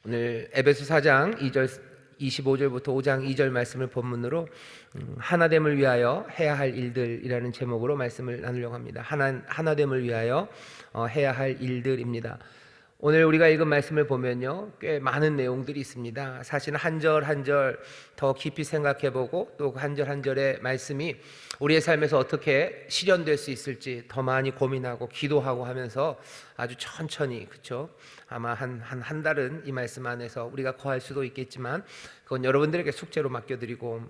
오늘 에베소 4장 2절 25절부터 5장 2절 말씀을 본문으로 하나됨을 위하여 해야 할 일들이라는 제목으로 말씀을 나누려고 합니다. 하나됨을 위하여 해야 할 일들입니다. 오늘 우리가 읽은 말씀을 보면요, 꽤 많은 내용들이 있습니다. 사실 한 절 한 절 더 깊이 생각해보고 또 한 절 한 절의 말씀이 우리의 삶에서 어떻게 실현될 수 있을지 더 많이 고민하고 기도하고 하면서 아주 천천히, 그렇죠? 아마 한 달은 이 말씀 안에서 우리가 거할 수도 있겠지만 그건 여러분들에게 숙제로 맡겨드리고,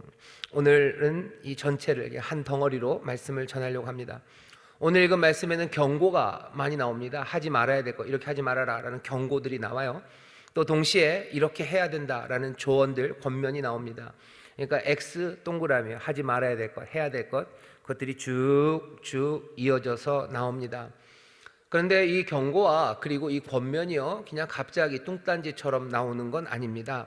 오늘은 이 전체를 한 덩어리로 말씀을 전하려고 합니다. 오늘 읽은 말씀에는 경고가 많이 나옵니다. 하지 말아야 될 것, 이렇게 하지 말아라 라는 경고들이 나와요. 또 동시에 이렇게 해야 된다라는 조언들, 권면이 나옵니다. 그러니까 X 동그라미, 하지 말아야 될 것, 해야 될 것, 그것들이 쭉쭉 이어져서 나옵니다. 그런데 이 경고와 그리고 이 권면이요, 그냥 갑자기 뚱딴지처럼 나오는 건 아닙니다.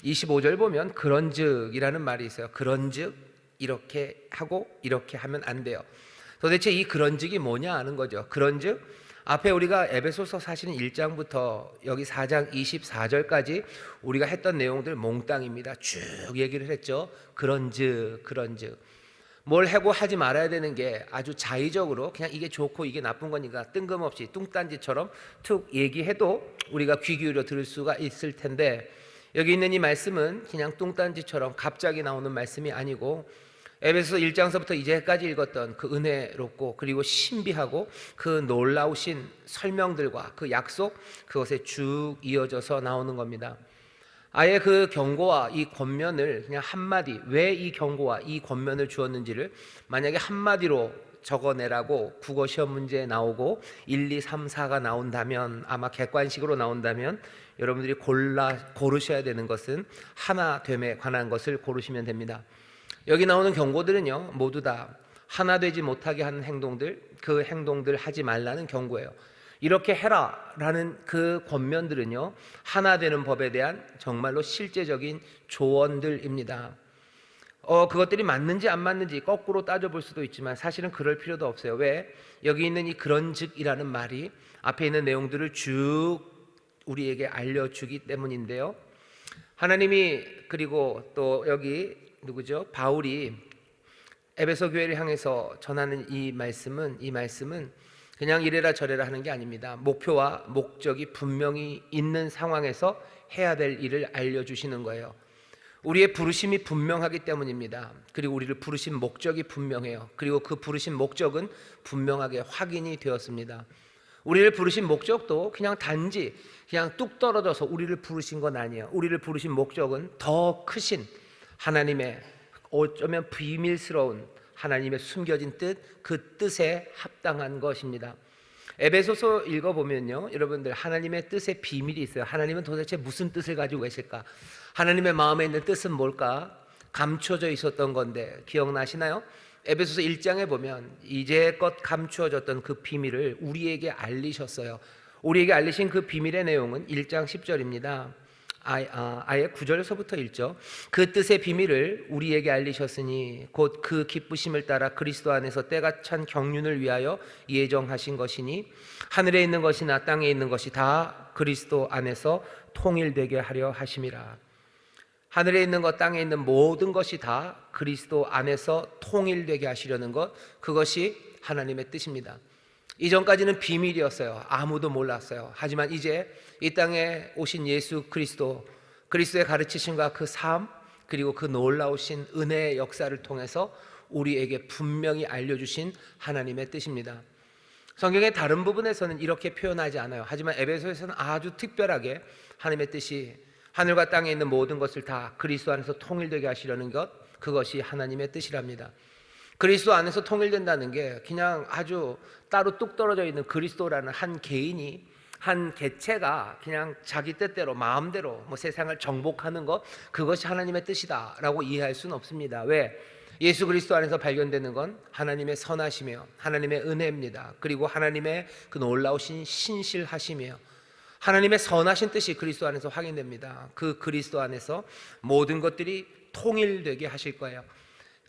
25절 보면 그런즉 이라는 말이 있어요. 그런즉 이렇게 하고 이렇게 하면 안 돼요. 도대체 이 그런즉이 뭐냐 하는 거죠. 그런즉 앞에 우리가 에베소서 사실은 1장부터 여기 4장 24절까지 우리가 했던 내용들 몽땅입니다. 쭉 얘기를 했죠. 그런즉 뭘 하고 하지 말아야 되는 게 아주 자의적으로 그냥 이게 좋고 이게 나쁜 거니까 뜬금없이 뚱딴지처럼 툭 얘기해도 우리가 귀 기울여 들을 수가 있을 텐데, 여기 있는 이 말씀은 그냥 뚱딴지처럼 갑자기 나오는 말씀이 아니고 에베소 1장서부터 이제까지 읽었던 그 은혜롭고 그리고 신비하고 그 놀라우신 설명들과 그 약속, 그것에 쭉 이어져서 나오는 겁니다. 아예 그 경고와 이 권면을 그냥 한마디, 왜 이 경고와 이 권면을 주었는지를 만약에 한마디로 적어내라고 국어 시험 문제에 나오고 1, 2, 3, 4가 나온다면, 아마 객관식으로 나온다면 여러분들이 고르셔야 되는 것은 하나됨에 관한 것을 고르시면 됩니다. 여기 나오는 경고들은요, 모두 다 하나 되지 못하게 하는 행동들, 그 행동들 하지 말라는 경고예요. 이렇게 해라 라는 그 권면들은요, 하나 되는 법에 대한 정말로 실제적인 조언들입니다. 그것들이 맞는지 안 맞는지 거꾸로 따져볼 수도 있지만 사실은 그럴 필요도 없어요. 왜? 여기 있는 이 그런즉이라는 말이 앞에 있는 내용들을 쭉 우리에게 알려주기 때문인데요, 하나님이, 그리고 또 여기 누구죠? 바울이 에베소 교회를 향해서 전하는 이 말씀은 그냥 이래라 저래라 하는 게 아닙니다. 목표와 목적이 분명히 있는 상황에서 해야 될 일을 알려주시는 거예요. 우리의 부르심이 분명하기 때문입니다. 그리고 우리를 부르신 목적이 분명해요. 그리고 그 부르신 목적은 분명하게 확인이 되었습니다. 우리를 부르신 목적도 그냥 단지 그냥 뚝 떨어져서 우리를 부르신 건 아니에요. 우리를 부르신 목적은 더 크신 하나님의, 어쩌면 비밀스러운 하나님의 숨겨진 뜻, 그 뜻에 합당한 것입니다. 에베소서 읽어보면요, 여러분들 하나님의 뜻에 비밀이 있어요. 하나님은 도대체 무슨 뜻을 가지고 계실까? 하나님의 마음에 있는 뜻은 뭘까? 감춰져 있었던 건데 기억나시나요? 에베소서 1장에 보면 이제껏 감추어졌던 그 비밀을 우리에게 알리셨어요. 우리에게 알리신 그 비밀의 내용은 1장 10절입니다. 아예 9절서부터 읽죠. 그 뜻의 비밀을 우리에게 알리셨으니 곧 그 기쁘심을 따라 그리스도 안에서 때가 찬 경륜을 위하여 예정하신 것이니 하늘에 있는 것이나 땅에 있는 것이 다 그리스도 안에서 통일되게 하려 하심이라. 하늘에 있는 것, 땅에 있는 모든 것이 다 그리스도 안에서 통일되게 하시려는 것, 그것이 하나님의 뜻입니다. 이전까지는 비밀이었어요. 아무도 몰랐어요. 하지만 이제 이 땅에 오신 예수 그리스도, 그리스도의 가르치심과 그 삶, 그리고 그 놀라우신 은혜의 역사를 통해서 우리에게 분명히 알려주신 하나님의 뜻입니다. 성경의 다른 부분에서는 이렇게 표현하지 않아요. 하지만 에베소에서는 아주 특별하게 하나님의 뜻이 하늘과 땅에 있는 모든 것을 다 그리스도 안에서 통일되게 하시려는 것, 그것이 하나님의 뜻이랍니다. 그리스도 안에서 통일된다는 게 그냥 아주 따로 뚝 떨어져 있는 그리스도라는 한 개인이, 한 개체가 그냥 자기 뜻대로 마음대로 세상을 정복하는 것, 그것이 하나님의 뜻이다 라고 이해할 수는 없습니다. 왜? 예수 그리스도 안에서 발견되는 건 하나님의 선하시며 하나님의 은혜입니다. 그리고 하나님의 그 놀라우신 신실하심이에요. 하나님의 선하신 뜻이 그리스도 안에서 확인됩니다. 그 그리스도 안에서 모든 것들이 통일되게 하실 거예요.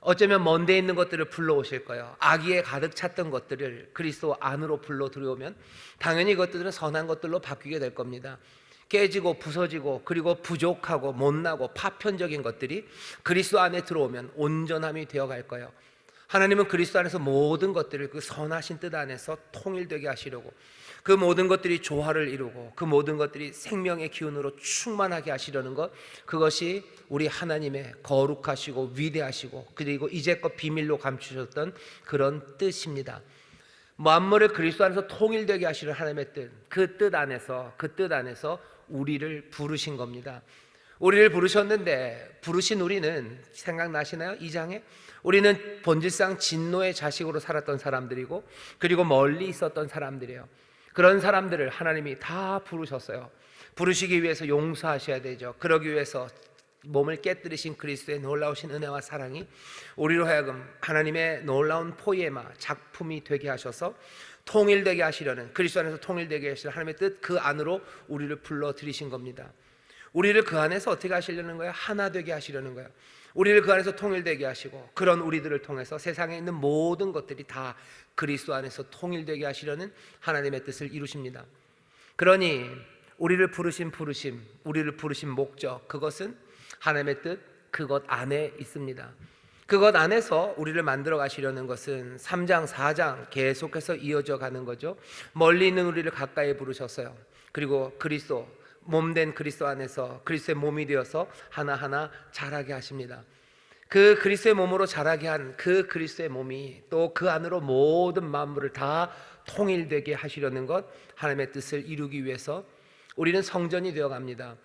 어쩌면 먼 데 있는 것들을 불러오실 거예요. 악의에 가득 찼던 것들을 그리스도 안으로 불러 들여오면 당연히 그것들은 선한 것들로 바뀌게 될 겁니다. 깨지고 부서지고 그리고 부족하고 못나고 파편적인 것들이 그리스도 안에 들어오면 온전함이 되어갈 거예요. 하나님은 그리스도 안에서 모든 것들을 그 선하신 뜻 안에서 통일되게 하시려고, 그 모든 것들이 조화를 이루고 그 모든 것들이 생명의 기운으로 충만하게 하시려는 것, 그것이 우리 하나님의 거룩하시고 위대하시고 그리고 이제껏 비밀로 감추셨던 그런 뜻입니다. 만물을 그리스도 안에서 통일되게 하시는 하나님의 뜻, 그 뜻 안에서 우리를 부르신 겁니다. 우리를 부르셨는데, 부르신 우리는 생각나시나요? 2장에 우리는 본질상 진노의 자식으로 살았던 사람들이고 그리고 멀리 있었던 사람들이에요. 그런 사람들을 하나님이 다 부르셨어요. 부르시기 위해서 용서하셔야 되죠. 그러기 위해서 몸을 깨뜨리신 그리스도의 놀라우신 은혜와 사랑이 우리로 하여금 하나님의 놀라운 포에마 작품이 되게 하셔서 통일되게 하시려는, 그리스도 안에서 통일되게 하시는 하나님의 뜻, 그 안으로 우리를 불러들이신 겁니다. 우리를 그 안에서 어떻게 하시려는 거예요? 하나 되게 하시려는 거예요. 우리를 그 안에서 통일되게 하시고 그런 우리들을 통해서 세상에 있는 모든 것들이 다 그리스도 안에서 통일되게 하시려는 하나님의 뜻을 이루십니다. 그러니 우리를 부르신 부르심, 우리를 부르신 목적, 그것은 하나님의 뜻, 그것 안에 있습니다. 그것 안에서 우리를 만들어 가시려는 것은 3장 4장 계속해서 이어져 가는 거죠. 멀리 있는 우리를 가까이 부르셨어요. 그리고 그리스도, 몸된 그리스도 안에서 그리스도의 몸이 되어서 하나하나 자라게 하십니다. 그 그리스도의 몸으로 자라게 한 그 그리스도의 몸이 또 그 안으로 모든 만물을 다 통일되게 하시려는 것, 하나님의 뜻을 이루기 위해서 우리는 성전이 되어갑니다.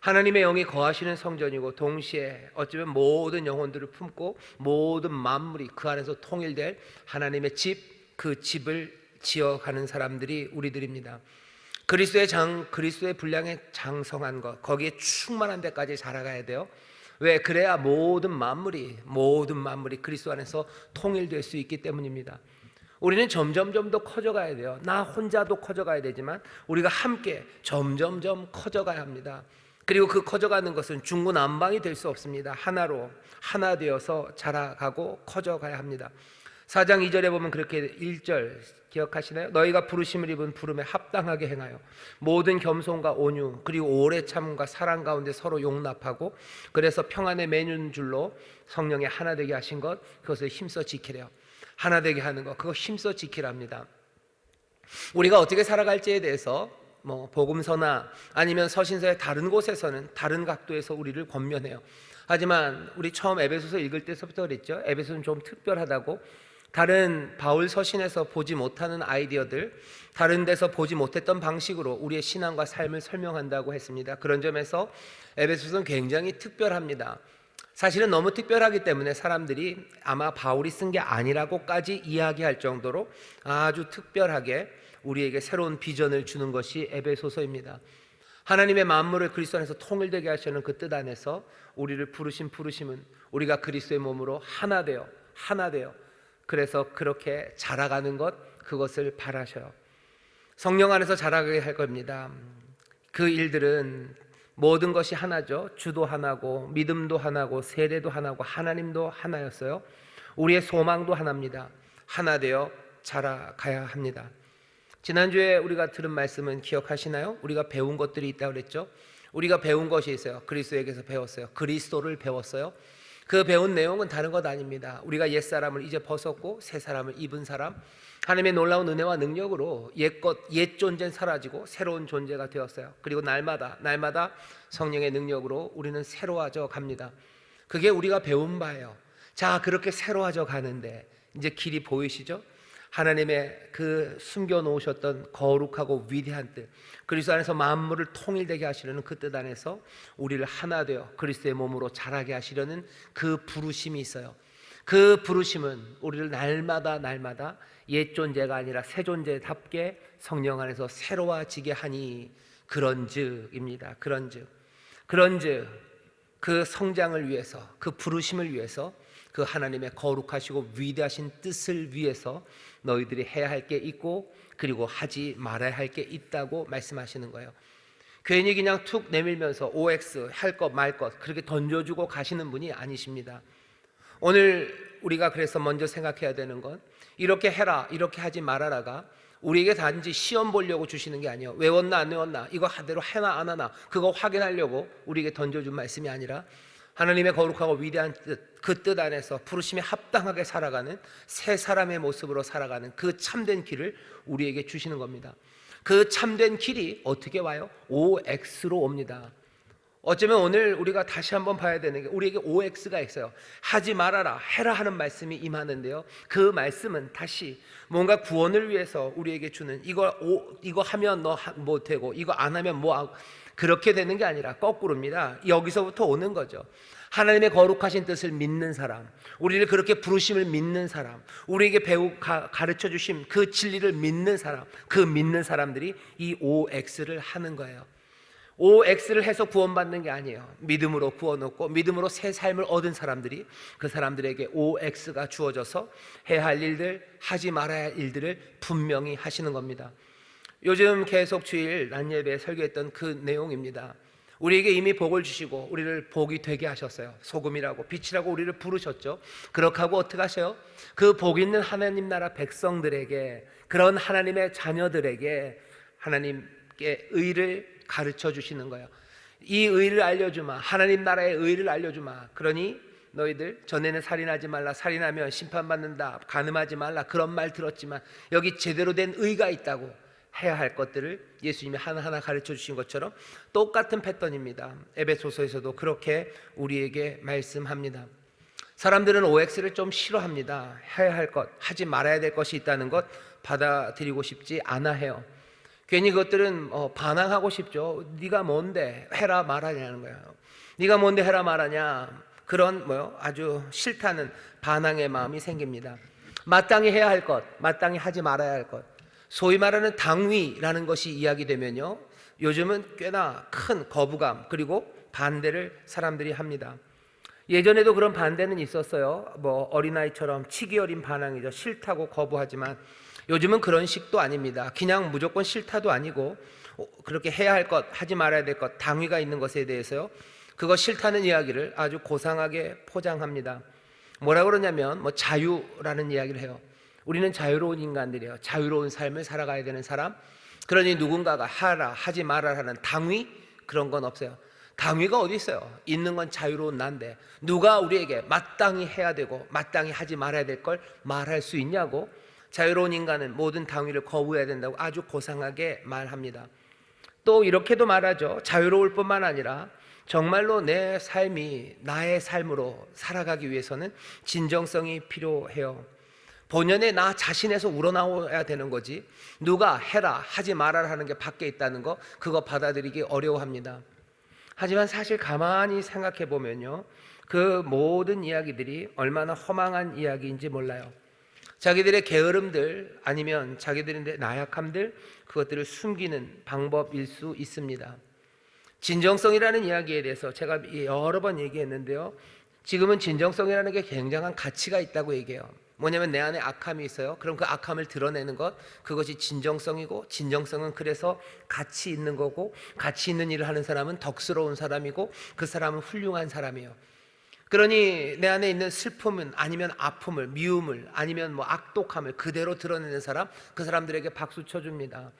하나님의 영이 거하시는 성전이고 동시에 어쩌면 모든 영혼들을 품고 모든 만물이 그 안에서 통일될 하나님의 집, 그 집을 지어가는 사람들이 우리들입니다. 그리스도의 분량에 장성한 것, 거기에 충만한 데까지 자라가야 돼요. 왜? 그래야 모든 만물이 그리스도 안에서 통일될 수 있기 때문입니다. 우리는 점점 더 커져가야 돼요. 나 혼자도 커져가야 되지만 우리가 함께 점점 커져가야 합니다. 그리고 그 커져가는 것은 중구난방이 될 수 없습니다. 하나 되어서 자라가고 커져가야 합니다. 4장 2절에 보면 그렇게 1절 기억하시나요? 너희가 부르심을 입은 부름에 합당하게 행하여 모든 겸손과 온유 그리고 오래 참음과 사랑 가운데 서로 용납하고 그래서 평안에 매는 줄로 성령의 하나 되게 하신 것, 그것을 힘써 지키래요. 하나 되게 하는 것, 그거 힘써 지키랍니다. 우리가 어떻게 살아갈지에 대해서 복음서나 아니면 서신서의 다른 곳에서는 다른 각도에서 우리를 권면해요. 하지만 우리 처음 에베소서 읽을 때서부터 그랬죠. 에베소는 좀 특별하다고, 다른 바울 서신에서 보지 못하는 아이디어들, 다른 데서 보지 못했던 방식으로 우리의 신앙과 삶을 설명한다고 했습니다. 그런 점에서 에베소서는 굉장히 특별합니다. 사실은 너무 특별하기 때문에 사람들이 아마 바울이 쓴 게 아니라고까지 이야기할 정도로 아주 특별하게 우리에게 새로운 비전을 주는 것이 에베소서입니다. 하나님의 만물을 그리스도 안에서 통일되게 하시는 그 뜻 안에서 우리를 부르신 부르심은 우리가 그리스도의 몸으로 하나 되어 그래서 그렇게 자라가는 것, 그것을 바라셔요. 성령 안에서 자라게 할 겁니다. 그 일들은 모든 것이 하나죠. 주도 하나고 믿음도 하나고 세례도 하나고 하나님도 하나였어요. 우리의 소망도 하나입니다. 하나 되어 자라가야 합니다. 지난주에 우리가 들은 말씀은 기억하시나요? 우리가 배운 것들이 있다고 그랬죠. 우리가 배운 것이 있어요. 그리스도에게서 배웠어요. 그리스도를 배웠어요. 그 배운 내용은 다른 것 아닙니다. 우리가 옛사람을 이제 벗었고 새 사람을 입은 사람, 하나님의 놀라운 은혜와 능력으로 옛 존재는 사라지고 새로운 존재가 되었어요. 그리고 날마다 성령의 능력으로 우리는 새로워져 갑니다. 그게 우리가 배운 바예요. 자, 그렇게 새로워져 가는데 이제 길이 보이시죠? 하나님의 그 숨겨놓으셨던 거룩하고 위대한 뜻, 그리스도 안에서 만물을 통일되게 하시려는 그 뜻 안에서 우리를 하나 되어 그리스도의 몸으로 자라게 하시려는 그 부르심이 있어요. 그 부르심은 우리를 날마다 옛 존재가 아니라 새 존재답게 성령 안에서 새로워지게 하니 그런즉입니다. 그런즉 그 성장을 위해서, 그 부르심을 위해서, 그 하나님의 거룩하시고 위대하신 뜻을 위해서 너희들이 해야 할 게 있고 그리고 하지 말아야 할 게 있다고 말씀하시는 거예요. 괜히 그냥 툭 내밀면서 OX 할 것 말 것 그렇게 던져주고 가시는 분이 아니십니다. 오늘 우리가 그래서 먼저 생각해야 되는 건 이렇게 해라, 이렇게 하지 말아라가 우리에게 단지 시험 보려고 주시는 게 아니에요. 외웠나 안 외웠나, 이거 하대로 해나 안 하나, 그거 확인하려고 우리에게 던져준 말씀이 아니라 하나님의 거룩하고 위대한 뜻, 그 뜻 안에서 부르심에 합당하게 살아가는 새 사람의 모습으로 살아가는 그 참된 길을 우리에게 주시는 겁니다. 그 참된 길이 어떻게 와요? OX로 옵니다. 어쩌면 오늘 우리가 다시 한번 봐야 되는 게, 우리에게 OX가 있어요. 하지 말아라, 해라 하는 말씀이 임하는데요, 그 말씀은 다시 뭔가 구원을 위해서 우리에게 주는, 이거 하면 너 뭐 되고 이거 안 하면 뭐 하고, 그렇게 되는 게 아니라 거꾸로입니다. 여기서부터 오는 거죠. 하나님의 거룩하신 뜻을 믿는 사람, 우리를 그렇게 부르심을 믿는 사람, 우리에게 가르쳐 주신 그 진리를 믿는 사람, 그 믿는 사람들이 이 OX를 하는 거예요. OX를 해서 구원받는 게 아니에요. 믿음으로 구원 얻고 믿음으로 새 삶을 얻은 사람들이, 그 사람들에게 OX가 주어져서 해야 할 일들, 하지 말아야 할 일들을 분명히 하시는 겁니다. 요즘 계속 주일 낮예배에 설교했던 그 내용입니다. 우리에게 이미 복을 주시고 우리를 복이 되게 하셨어요. 소금이라고 빛이라고 우리를 부르셨죠. 그렇게 하고 어떻게 하셔요? 그 복 있는 하나님 나라 백성들에게, 그런 하나님의 자녀들에게 하나님께 의를 가르쳐 주시는 거예요. 이 의를 알려주마, 하나님 나라의 의를 알려주마. 그러니 너희들 전에는 살인하지 말라, 살인하면 심판받는다, 간음하지 말라, 그런 말 들었지만 여기 제대로 된 의가 있다고, 해야 할 것들을 예수님이 하나하나 가르쳐 주신 것처럼 똑같은 패턴입니다. 에베소서에서도 그렇게 우리에게 말씀합니다. 사람들은 OX를 좀 싫어합니다. 해야 할 것, 하지 말아야 될 것이 있다는 것 받아들이고 싶지 않아 해요. 괜히 그것들은 반항하고 싶죠. 네가 뭔데 해라 말하냐는 거예요. 네가 뭔데 해라 말하냐, 그런 아주 싫다는 반항의 마음이 생깁니다. 마땅히 해야 할 것, 마땅히 하지 말아야 할 것, 소위 말하는 당위라는 것이 이야기되면요, 요즘은 꽤나 큰 거부감 그리고 반대를 사람들이 합니다. 예전에도 그런 반대는 있었어요. 어린아이처럼 치기 어린 반항이죠. 싫다고 거부하지만 요즘은 그런 식도 아닙니다. 그냥 무조건 싫다도 아니고, 그렇게 해야 할 것, 하지 말아야 될 것, 당위가 있는 것에 대해서요, 그거 싫다는 이야기를 아주 고상하게 포장합니다. 뭐라 그러냐면 자유라는 이야기를 해요. 우리는 자유로운 인간들이에요. 자유로운 삶을 살아가야 되는 사람. 그러니 누군가가 하라, 하지 말아라 하는 당위, 그런 건 없어요. 당위가 어디 있어요? 있는 건 자유로운 난데 누가 우리에게 마땅히 해야 되고 마땅히 하지 말아야 될 걸 말할 수 있냐고. 자유로운 인간은 모든 당위를 거부해야 된다고 아주 고상하게 말합니다. 또 이렇게도 말하죠. 자유로울 뿐만 아니라 정말로 내 삶이 나의 삶으로 살아가기 위해서는 진정성이 필요해요. 본연의 나 자신에서 우러나와야 되는 거지, 누가 해라 하지 말아라 하는 게 밖에 있다는 거, 그거 받아들이기 어려워합니다. 하지만 사실 가만히 생각해 보면요, 그 모든 이야기들이 얼마나 허망한 이야기인지 몰라요. 자기들의 게으름들, 아니면 자기들의 나약함들, 그것들을 숨기는 방법일 수 있습니다. 진정성이라는 이야기에 대해서 제가 여러 번 얘기했는데요, 지금은 진정성이라는 게 굉장한 가치가 있다고 얘기해요. 뭐냐면 내 안에 악함이 있어요. 그럼 그 악함을 드러내는 것, 그것이 진정성이고, 진정성은 그래서 가치 있는 거고, 가치 있는 일을 하는 사람은 덕스러운 사람이고, 그 사람은 훌륭한 사람이에요. 그러니 내 안에 있는 슬픔은, 아니면 아픔을, 미움을, 아니면 악독함을 그대로 드러내는 사람, 그 사람들에게 박수 쳐줍니다.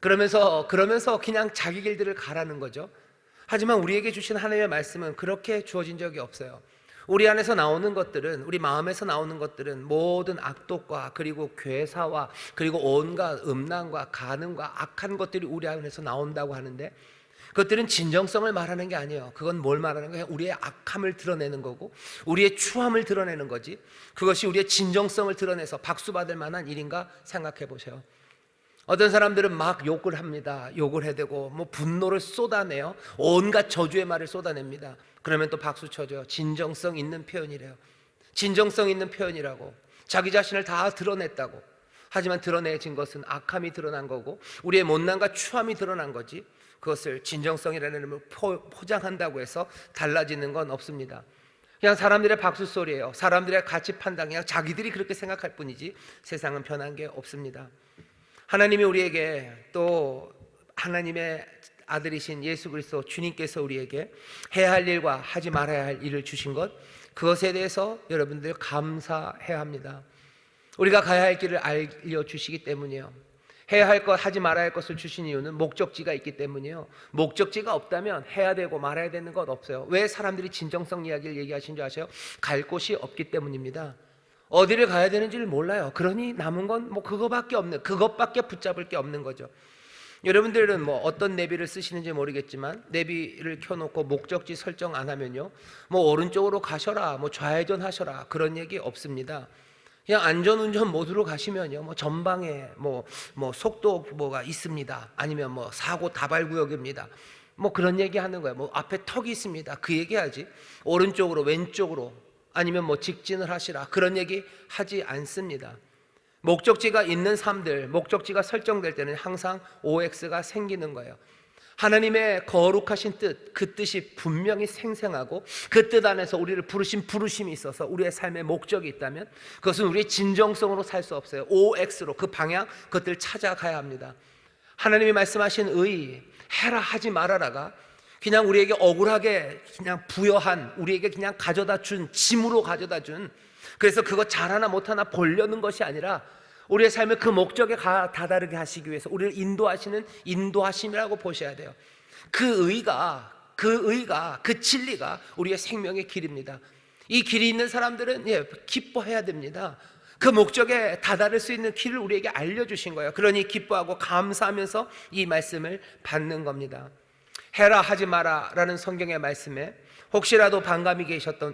그러면서 그냥 자기 길들을 가라는 거죠. 하지만 우리에게 주신 하나님의 말씀은 그렇게 주어진 적이 없어요. 우리 안에서 나오는 것들은, 우리 마음에서 나오는 것들은 모든 악독과 그리고 괴사와 그리고 온갖 음란과 간음과 악한 것들이 우리 안에서 나온다고 하는데, 그것들은 진정성을 말하는 게 아니에요. 그건 뭘 말하는 거예요? 우리의 악함을 드러내는 거고, 우리의 추함을 드러내는 거지, 그것이 우리의 진정성을 드러내서 박수 받을 만한 일인가 생각해 보세요. 어떤 사람들은 막 욕을 합니다. 욕을 해대고 분노를 쏟아내요. 온갖 저주의 말을 쏟아냅니다. 그러면 또 박수 쳐줘요. 진정성 있는 표현이래요. 진정성 있는 표현이라고. 자기 자신을 다 드러냈다고. 하지만 드러내진 것은 악함이 드러난 거고, 우리의 못난과 추함이 드러난 거지, 그것을 진정성이라는 이름으로 포장한다고 해서 달라지는 건 없습니다. 그냥 사람들의 박수 소리예요. 사람들의 가치 판단, 그냥 자기들이 그렇게 생각할 뿐이지 세상은 변한 게 없습니다. 하나님이 우리에게, 또 하나님의 아들이신 예수 그리스도 주님께서 우리에게 해야 할 일과 하지 말아야 할 일을 주신 것, 그것에 대해서 여러분들 감사해야 합니다. 우리가 가야 할 길을 알려주시기 때문이에요. 해야 할 것, 하지 말아야 할 것을 주신 이유는 목적지가 있기 때문이에요. 목적지가 없다면 해야 되고 말아야 되는 것 없어요. 왜 사람들이 진정성 이야기를 얘기하신 줄 아세요? 갈 곳이 없기 때문입니다. 어디를 가야 되는지를 몰라요. 그러니 남은 건 뭐 그것밖에 붙잡을 게 없는 거죠. 여러분들은 뭐 어떤 내비를 쓰시는지 모르겠지만 내비를 켜놓고 목적지 설정 안 하면요, 뭐 오른쪽으로 가셔라, 뭐 좌회전 하셔라, 그런 얘기 없습니다. 그냥 안전운전 모드로 가시면요, 뭐 전방에 뭐 속도 뭐가 있습니다, 아니면 뭐 사고 다발 구역입니다, 뭐 그런 얘기 하는 거예요. 뭐 앞에 턱이 있습니다, 그 얘기하지. 오른쪽으로 왼쪽으로 아니면 뭐 직진을 하시라, 그런 얘기 하지 않습니다. 목적지가 있는 삶들, 목적지가 설정될 때는 항상 OX가 생기는 거예요. 하나님의 거룩하신 뜻, 그 뜻이 분명히 생생하고 그 뜻 안에서 우리를 부르신 부르심이 있어서 우리의 삶의 목적이 있다면 그것은 우리의 진정성으로 살 수 없어요. OX로 그 방향, 그것들을 찾아가야 합니다. 하나님이 말씀하신 의, 해라 하지 말아라가 그냥 우리에게 억울하게 그냥 부여한, 우리에게 그냥 가져다 준, 짐으로 가져다 준, 그래서 그거 잘하나 못하나 보려는 것이 아니라 우리의 삶을 그 목적에 다다르게 하시기 위해서 우리를 인도하시는 인도하심이라고 보셔야 돼요. 그 의가, 그 진리가 우리의 생명의 길입니다. 이 길이 있는 사람들은 기뻐해야 됩니다. 그 목적에 다다를 수 있는 길을 우리에게 알려주신 거예요. 그러니 기뻐하고 감사하면서 이 말씀을 받는 겁니다. 해라 하지 마라 라는 성경의 말씀에 혹시라도 반감이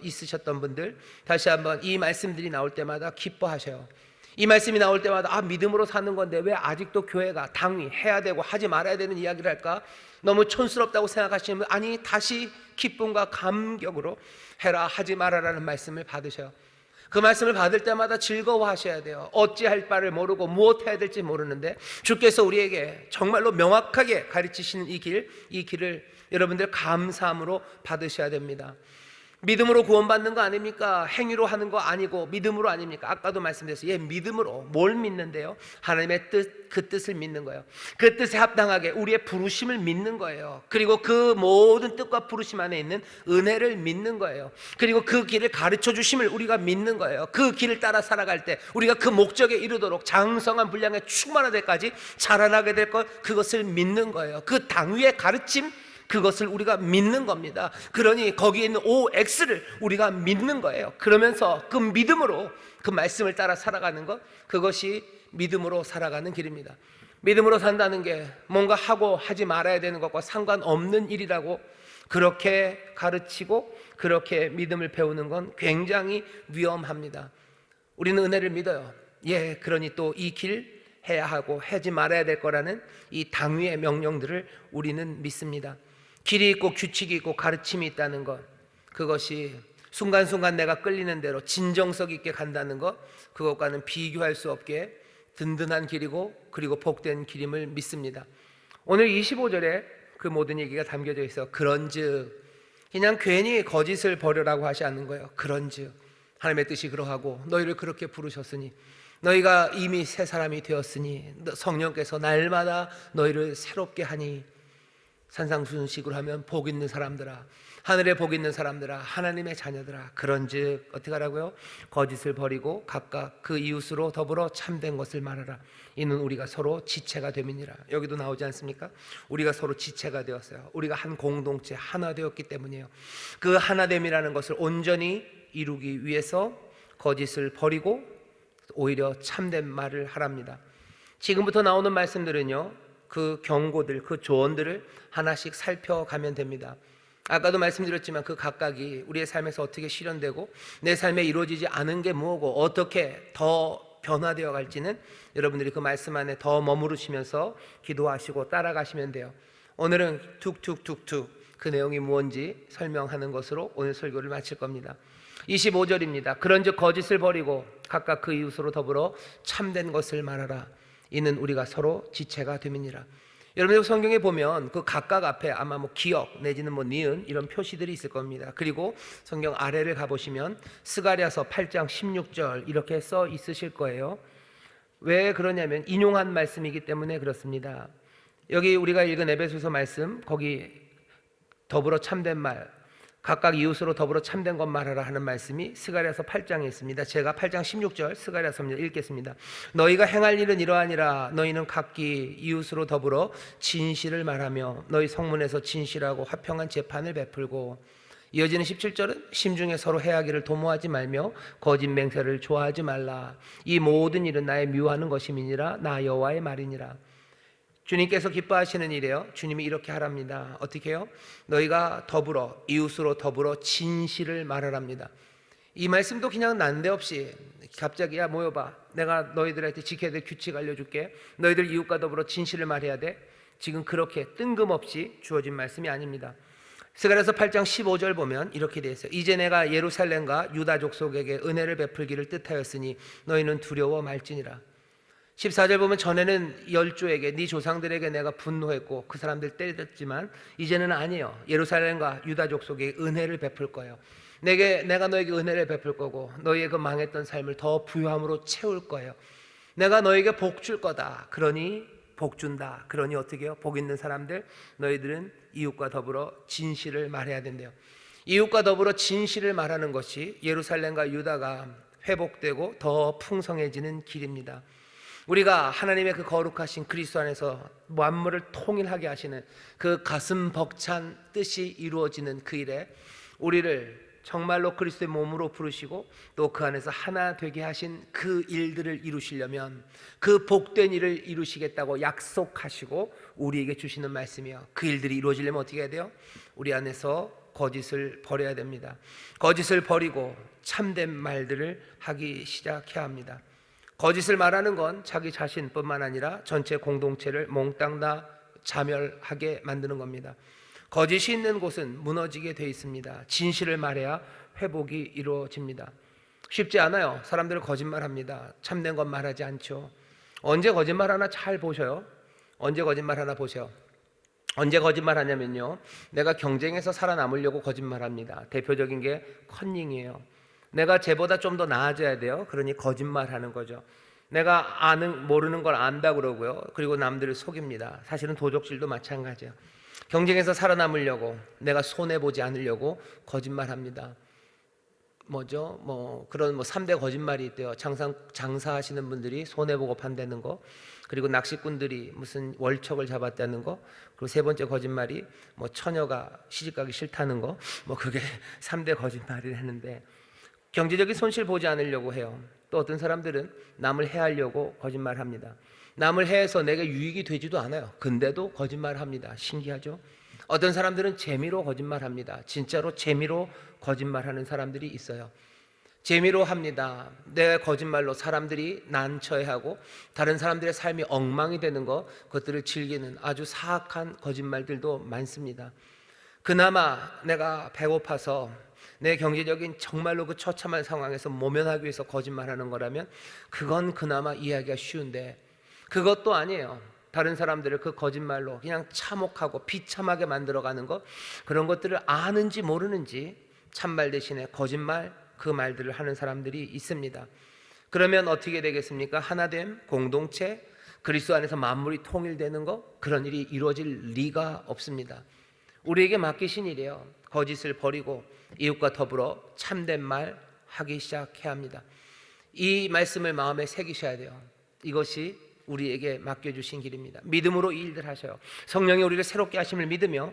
있으셨던 분들, 다시 한번 이 말씀들이 나올 때마다 기뻐하셔요. 이 말씀이 나올 때마다 믿음으로 사는 건데 왜 아직도 교회가 당위 해야 되고 하지 말아야 되는 이야기를 할까? 너무 촌스럽다고 생각하시는 분, 아니 다시 기쁨과 감격으로 해라 하지 마라라는 말씀을 받으셔요. 그 말씀을 받을 때마다 즐거워하셔야 돼요. 어찌할 바를 모르고 무엇 해야 될지 모르는데 주께서 우리에게 정말로 명확하게 가르치시는 이 길을 여러분들 감사함으로 받으셔야 됩니다. 믿음으로 구원받는 거 아닙니까? 행위로 하는 거 아니고 믿음으로 아닙니까? 아까도 말씀드렸어요. 믿음으로 뭘 믿는데요? 하나님의 뜻, 그 뜻을 믿는 거예요. 그 뜻에 합당하게 우리의 부르심을 믿는 거예요. 그리고 그 모든 뜻과 부르심 안에 있는 은혜를 믿는 거예요. 그리고 그 길을 가르쳐 주심을 우리가 믿는 거예요. 그 길을 따라 살아갈 때 우리가 그 목적에 이르도록 장성한 분량에 충만할 때까지 자라나게 될 것, 그것을 믿는 거예요. 그 당위의 가르침, 그것을 우리가 믿는 겁니다. 그러니 거기에 있는 OX를 우리가 믿는 거예요. 그러면서 그 믿음으로 그 말씀을 따라 살아가는 것, 그것이 믿음으로 살아가는 길입니다. 믿음으로 산다는 게 뭔가 하고 하지 말아야 되는 것과 상관없는 일이라고 그렇게 가르치고 그렇게 믿음을 배우는 건 굉장히 위험합니다. 우리는 은혜를 믿어요. 그러니 또 이 길 해야 하고 하지 말아야 될 거라는 이 당위의 명령들을 우리는 믿습니다. 길이 있고 규칙이 있고 가르침이 있다는 것, 그것이 순간순간 내가 끌리는 대로 진정성 있게 간다는 것, 그것과는 비교할 수 없게 든든한 길이고 그리고 복된 길임을 믿습니다. 오늘 25절에 그 모든 얘기가 담겨져 있어. 그런즉, 그냥 괜히 거짓을 버려라고 하지 않는 거예요. 그런즉 하나님의 뜻이 그러하고 너희를 그렇게 부르셨으니, 너희가 이미 새 사람이 되었으니 성령께서 날마다 너희를 새롭게 하니, 산상수훈식으로 하면 복 있는 사람들아, 하늘에 복 있는 사람들아, 하나님의 자녀들아, 그런즉 어떻게 하라고요? 거짓을 버리고 각각 그 이웃으로 더불어 참된 것을 말하라. 이는 우리가 서로 지체가 됨이니라. 여기도 나오지 않습니까? 우리가 서로 지체가 되었어요. 우리가 한 공동체 하나 되었기 때문이에요. 그 하나됨이라는 것을 온전히 이루기 위해서 거짓을 버리고 오히려 참된 말을 하랍니다. 지금부터 나오는 말씀들은요, 그 경고들, 그 조언들을 하나씩 살펴가면 됩니다. 아까도 말씀드렸지만 그 각각이 우리의 삶에서 어떻게 실현되고 내 삶에 이루어지지 않은 게 뭐고 어떻게 더 변화되어 갈지는 여러분들이 그 말씀 안에 더 머무르시면서 기도하시고 따라가시면 돼요. 오늘은 툭툭툭툭 그 내용이 무엇인지 설명하는 것으로 오늘 설교를 마칠 겁니다. 25절입니다. 그런즉 거짓을 버리고 각각 그 이웃으로 더불어 참된 것을 말하라. 이는 우리가 서로 지체가 됨이니라. 여러분들 성경에 보면 그 각각 앞에 아마 기역 내지는 니은 이런 표시들이 있을 겁니다. 그리고 성경 아래를 가보시면 스가랴서 8장 16절 이렇게 써 있으실 거예요. 왜 그러냐면 인용한 말씀이기 때문에 그렇습니다. 여기 우리가 읽은 에베소서 말씀, 거기 더불어 참된 말, 각각 이웃으로 더불어 참된 것 말하라 하는 말씀이 스가랴서 8장에 있습니다. 제가 8장 16절 스가랴서입니다. 읽겠습니다. 너희가 행할 일은 이러하니라. 너희는 각기 이웃으로 더불어 진실을 말하며 너희 성문에서 진실하고 화평한 재판을 베풀고, 이어지는 17절은 심중에 서로 해하기를 도모하지 말며 거짓 맹세를 좋아하지 말라. 이 모든 일은 나의 미워하는 것임이니라. 나 여호와의 말이니라. 주님께서 기뻐하시는 일이에요. 주님이 이렇게 하랍니다. 어떻게 해요? 너희가 더불어 이웃으로 더불어 진실을 말하랍니다. 이 말씀도 그냥 난데없이 갑자기 야 모여봐, 내가 너희들한테 지켜야 될 규칙 알려줄게, 너희들 이웃과 더불어 진실을 말해야 돼, 지금 그렇게 뜬금없이 주어진 말씀이 아닙니다. 스가랴서 8장 15절 보면 이렇게 되어 있어요. 이제 내가 예루살렘과 유다 족속에게 은혜를 베풀기를 뜻하였으니 너희는 두려워 말지니라. 14절 보면 전에는 열조에게 네 조상들에게 내가 분노했고 그 사람들 때렸지만 이제는 아니에요. 예루살렘과 유다 족속에 은혜를 베풀 거예요. 내가 너에게 은혜를 베풀 거고 너희의 그 망했던 삶을 더 부유함으로 채울 거예요. 내가 너에게 복 줄 거다. 그러니 복 준다. 그러니 어떻게 해요? 복 있는 사람들, 너희들은 이웃과 더불어 진실을 말해야 된대요. 이웃과 더불어 진실을 말하는 것이 예루살렘과 유다가 회복되고 더 풍성해지는 길입니다. 우리가 하나님의 그 거룩하신 그리스도 안에서 만물을 통일하게 하시는 그 가슴 벅찬 뜻이 이루어지는 그 일에 우리를 정말로 그리스도의 몸으로 부르시고 또 그 안에서 하나 되게 하신 그 일들을 이루시려면, 그 복된 일을 이루시겠다고 약속하시고 우리에게 주시는 말씀이요, 그 일들이 이루어지려면 어떻게 해야 돼요? 우리 안에서 거짓을 버려야 됩니다. 거짓을 버리고 참된 말들을 하기 시작해야 합니다. 거짓을 말하는 건 자기 자신뿐만 아니라 전체 공동체를 몽땅 다 자멸하게 만드는 겁니다. 거짓이 있는 곳은 무너지게 되어 있습니다. 진실을 말해야 회복이 이루어집니다. 쉽지 않아요. 사람들은 거짓말합니다. 참된 건 말하지 않죠. 언제 거짓말하나 잘 보셔요. 언제 거짓말하나 보세요. 언제 거짓말하냐면요, 내가 경쟁에서 살아남으려고 거짓말합니다. 대표적인 게 컨닝이에요. 내가 쟤보다 좀 더 나아져야 돼요. 그러니 거짓말하는 거죠. 내가 모르는 걸 안다 그러고요. 그리고 남들을 속입니다. 사실은 도적질도 마찬가지예요. 경쟁에서 살아남으려고, 내가 손해보지 않으려고 거짓말합니다. 그런 3대 거짓말이 있대요. 장사하시는 분들이 손해보고 판다는 거, 그리고 낚시꾼들이 무슨 월척을 잡았다는 거, 그리고 세 번째 거짓말이 처녀가 시집가기 싫다는 거, 그게 3대 거짓말을 했는데, 경제적인 손실 보지 않으려고 해요. 또 어떤 사람들은 남을 해하려고 거짓말합니다. 남을 해해서 내게 유익이 되지도 않아요. 근데도 거짓말합니다. 신기하죠? 어떤 사람들은 재미로 거짓말합니다. 진짜로 재미로 거짓말하는 사람들이 있어요. 재미로 합니다. 내 거짓말로 사람들이 난처해하고 다른 사람들의 삶이 엉망이 되는 것, 그것들을 즐기는 아주 사악한 거짓말들도 많습니다. 그나마 내가 배고파서 내 경제적인 정말로 그 처참한 상황에서 모면하기 위해서 거짓말하는 거라면 그건 그나마 이해하기가 쉬운데, 그것도 아니에요. 다른 사람들을 그 거짓말로 그냥 참혹하고 비참하게 만들어가는 것, 그런 것들을 아는지 모르는지 참말 대신에 거짓말, 그 말들을 하는 사람들이 있습니다. 그러면 어떻게 되겠습니까? 하나됨, 공동체, 그리스도 안에서 만물이 통일되는 것, 그런 일이 이루어질 리가 없습니다. 우리에게 맡기신 일이에요. 거짓을 버리고 이웃과 더불어 참된 말 하기 시작해야 합니다. 이 말씀을 마음에 새기셔야 돼요. 이것이 우리에게 맡겨주신 길입니다. 믿음으로 이 일들 하셔요. 성령이 우리를 새롭게 하심을 믿으며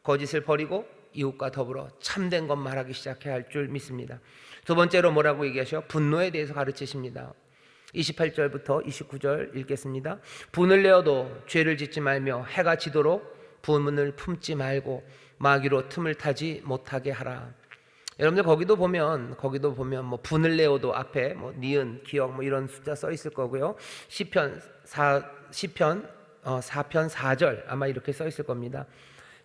거짓을 버리고 이웃과 더불어 참된 것 말하기 시작해야 할 줄 믿습니다. 두 번째로 뭐라고 얘기하셔요? 분노에 대해서 가르치십니다. 28절부터 29절 읽겠습니다. 분을 내어도 죄를 짓지 말며 해가 지도록 분을 품지 말고 마귀로 틈을 타지 못하게 하라. 여러분들 거기도 보면 분을 내어도 앞에 니은, 기억 이런 숫자 써 있을 거고요. 시편 4편 4절 아마 이렇게 써 있을 겁니다.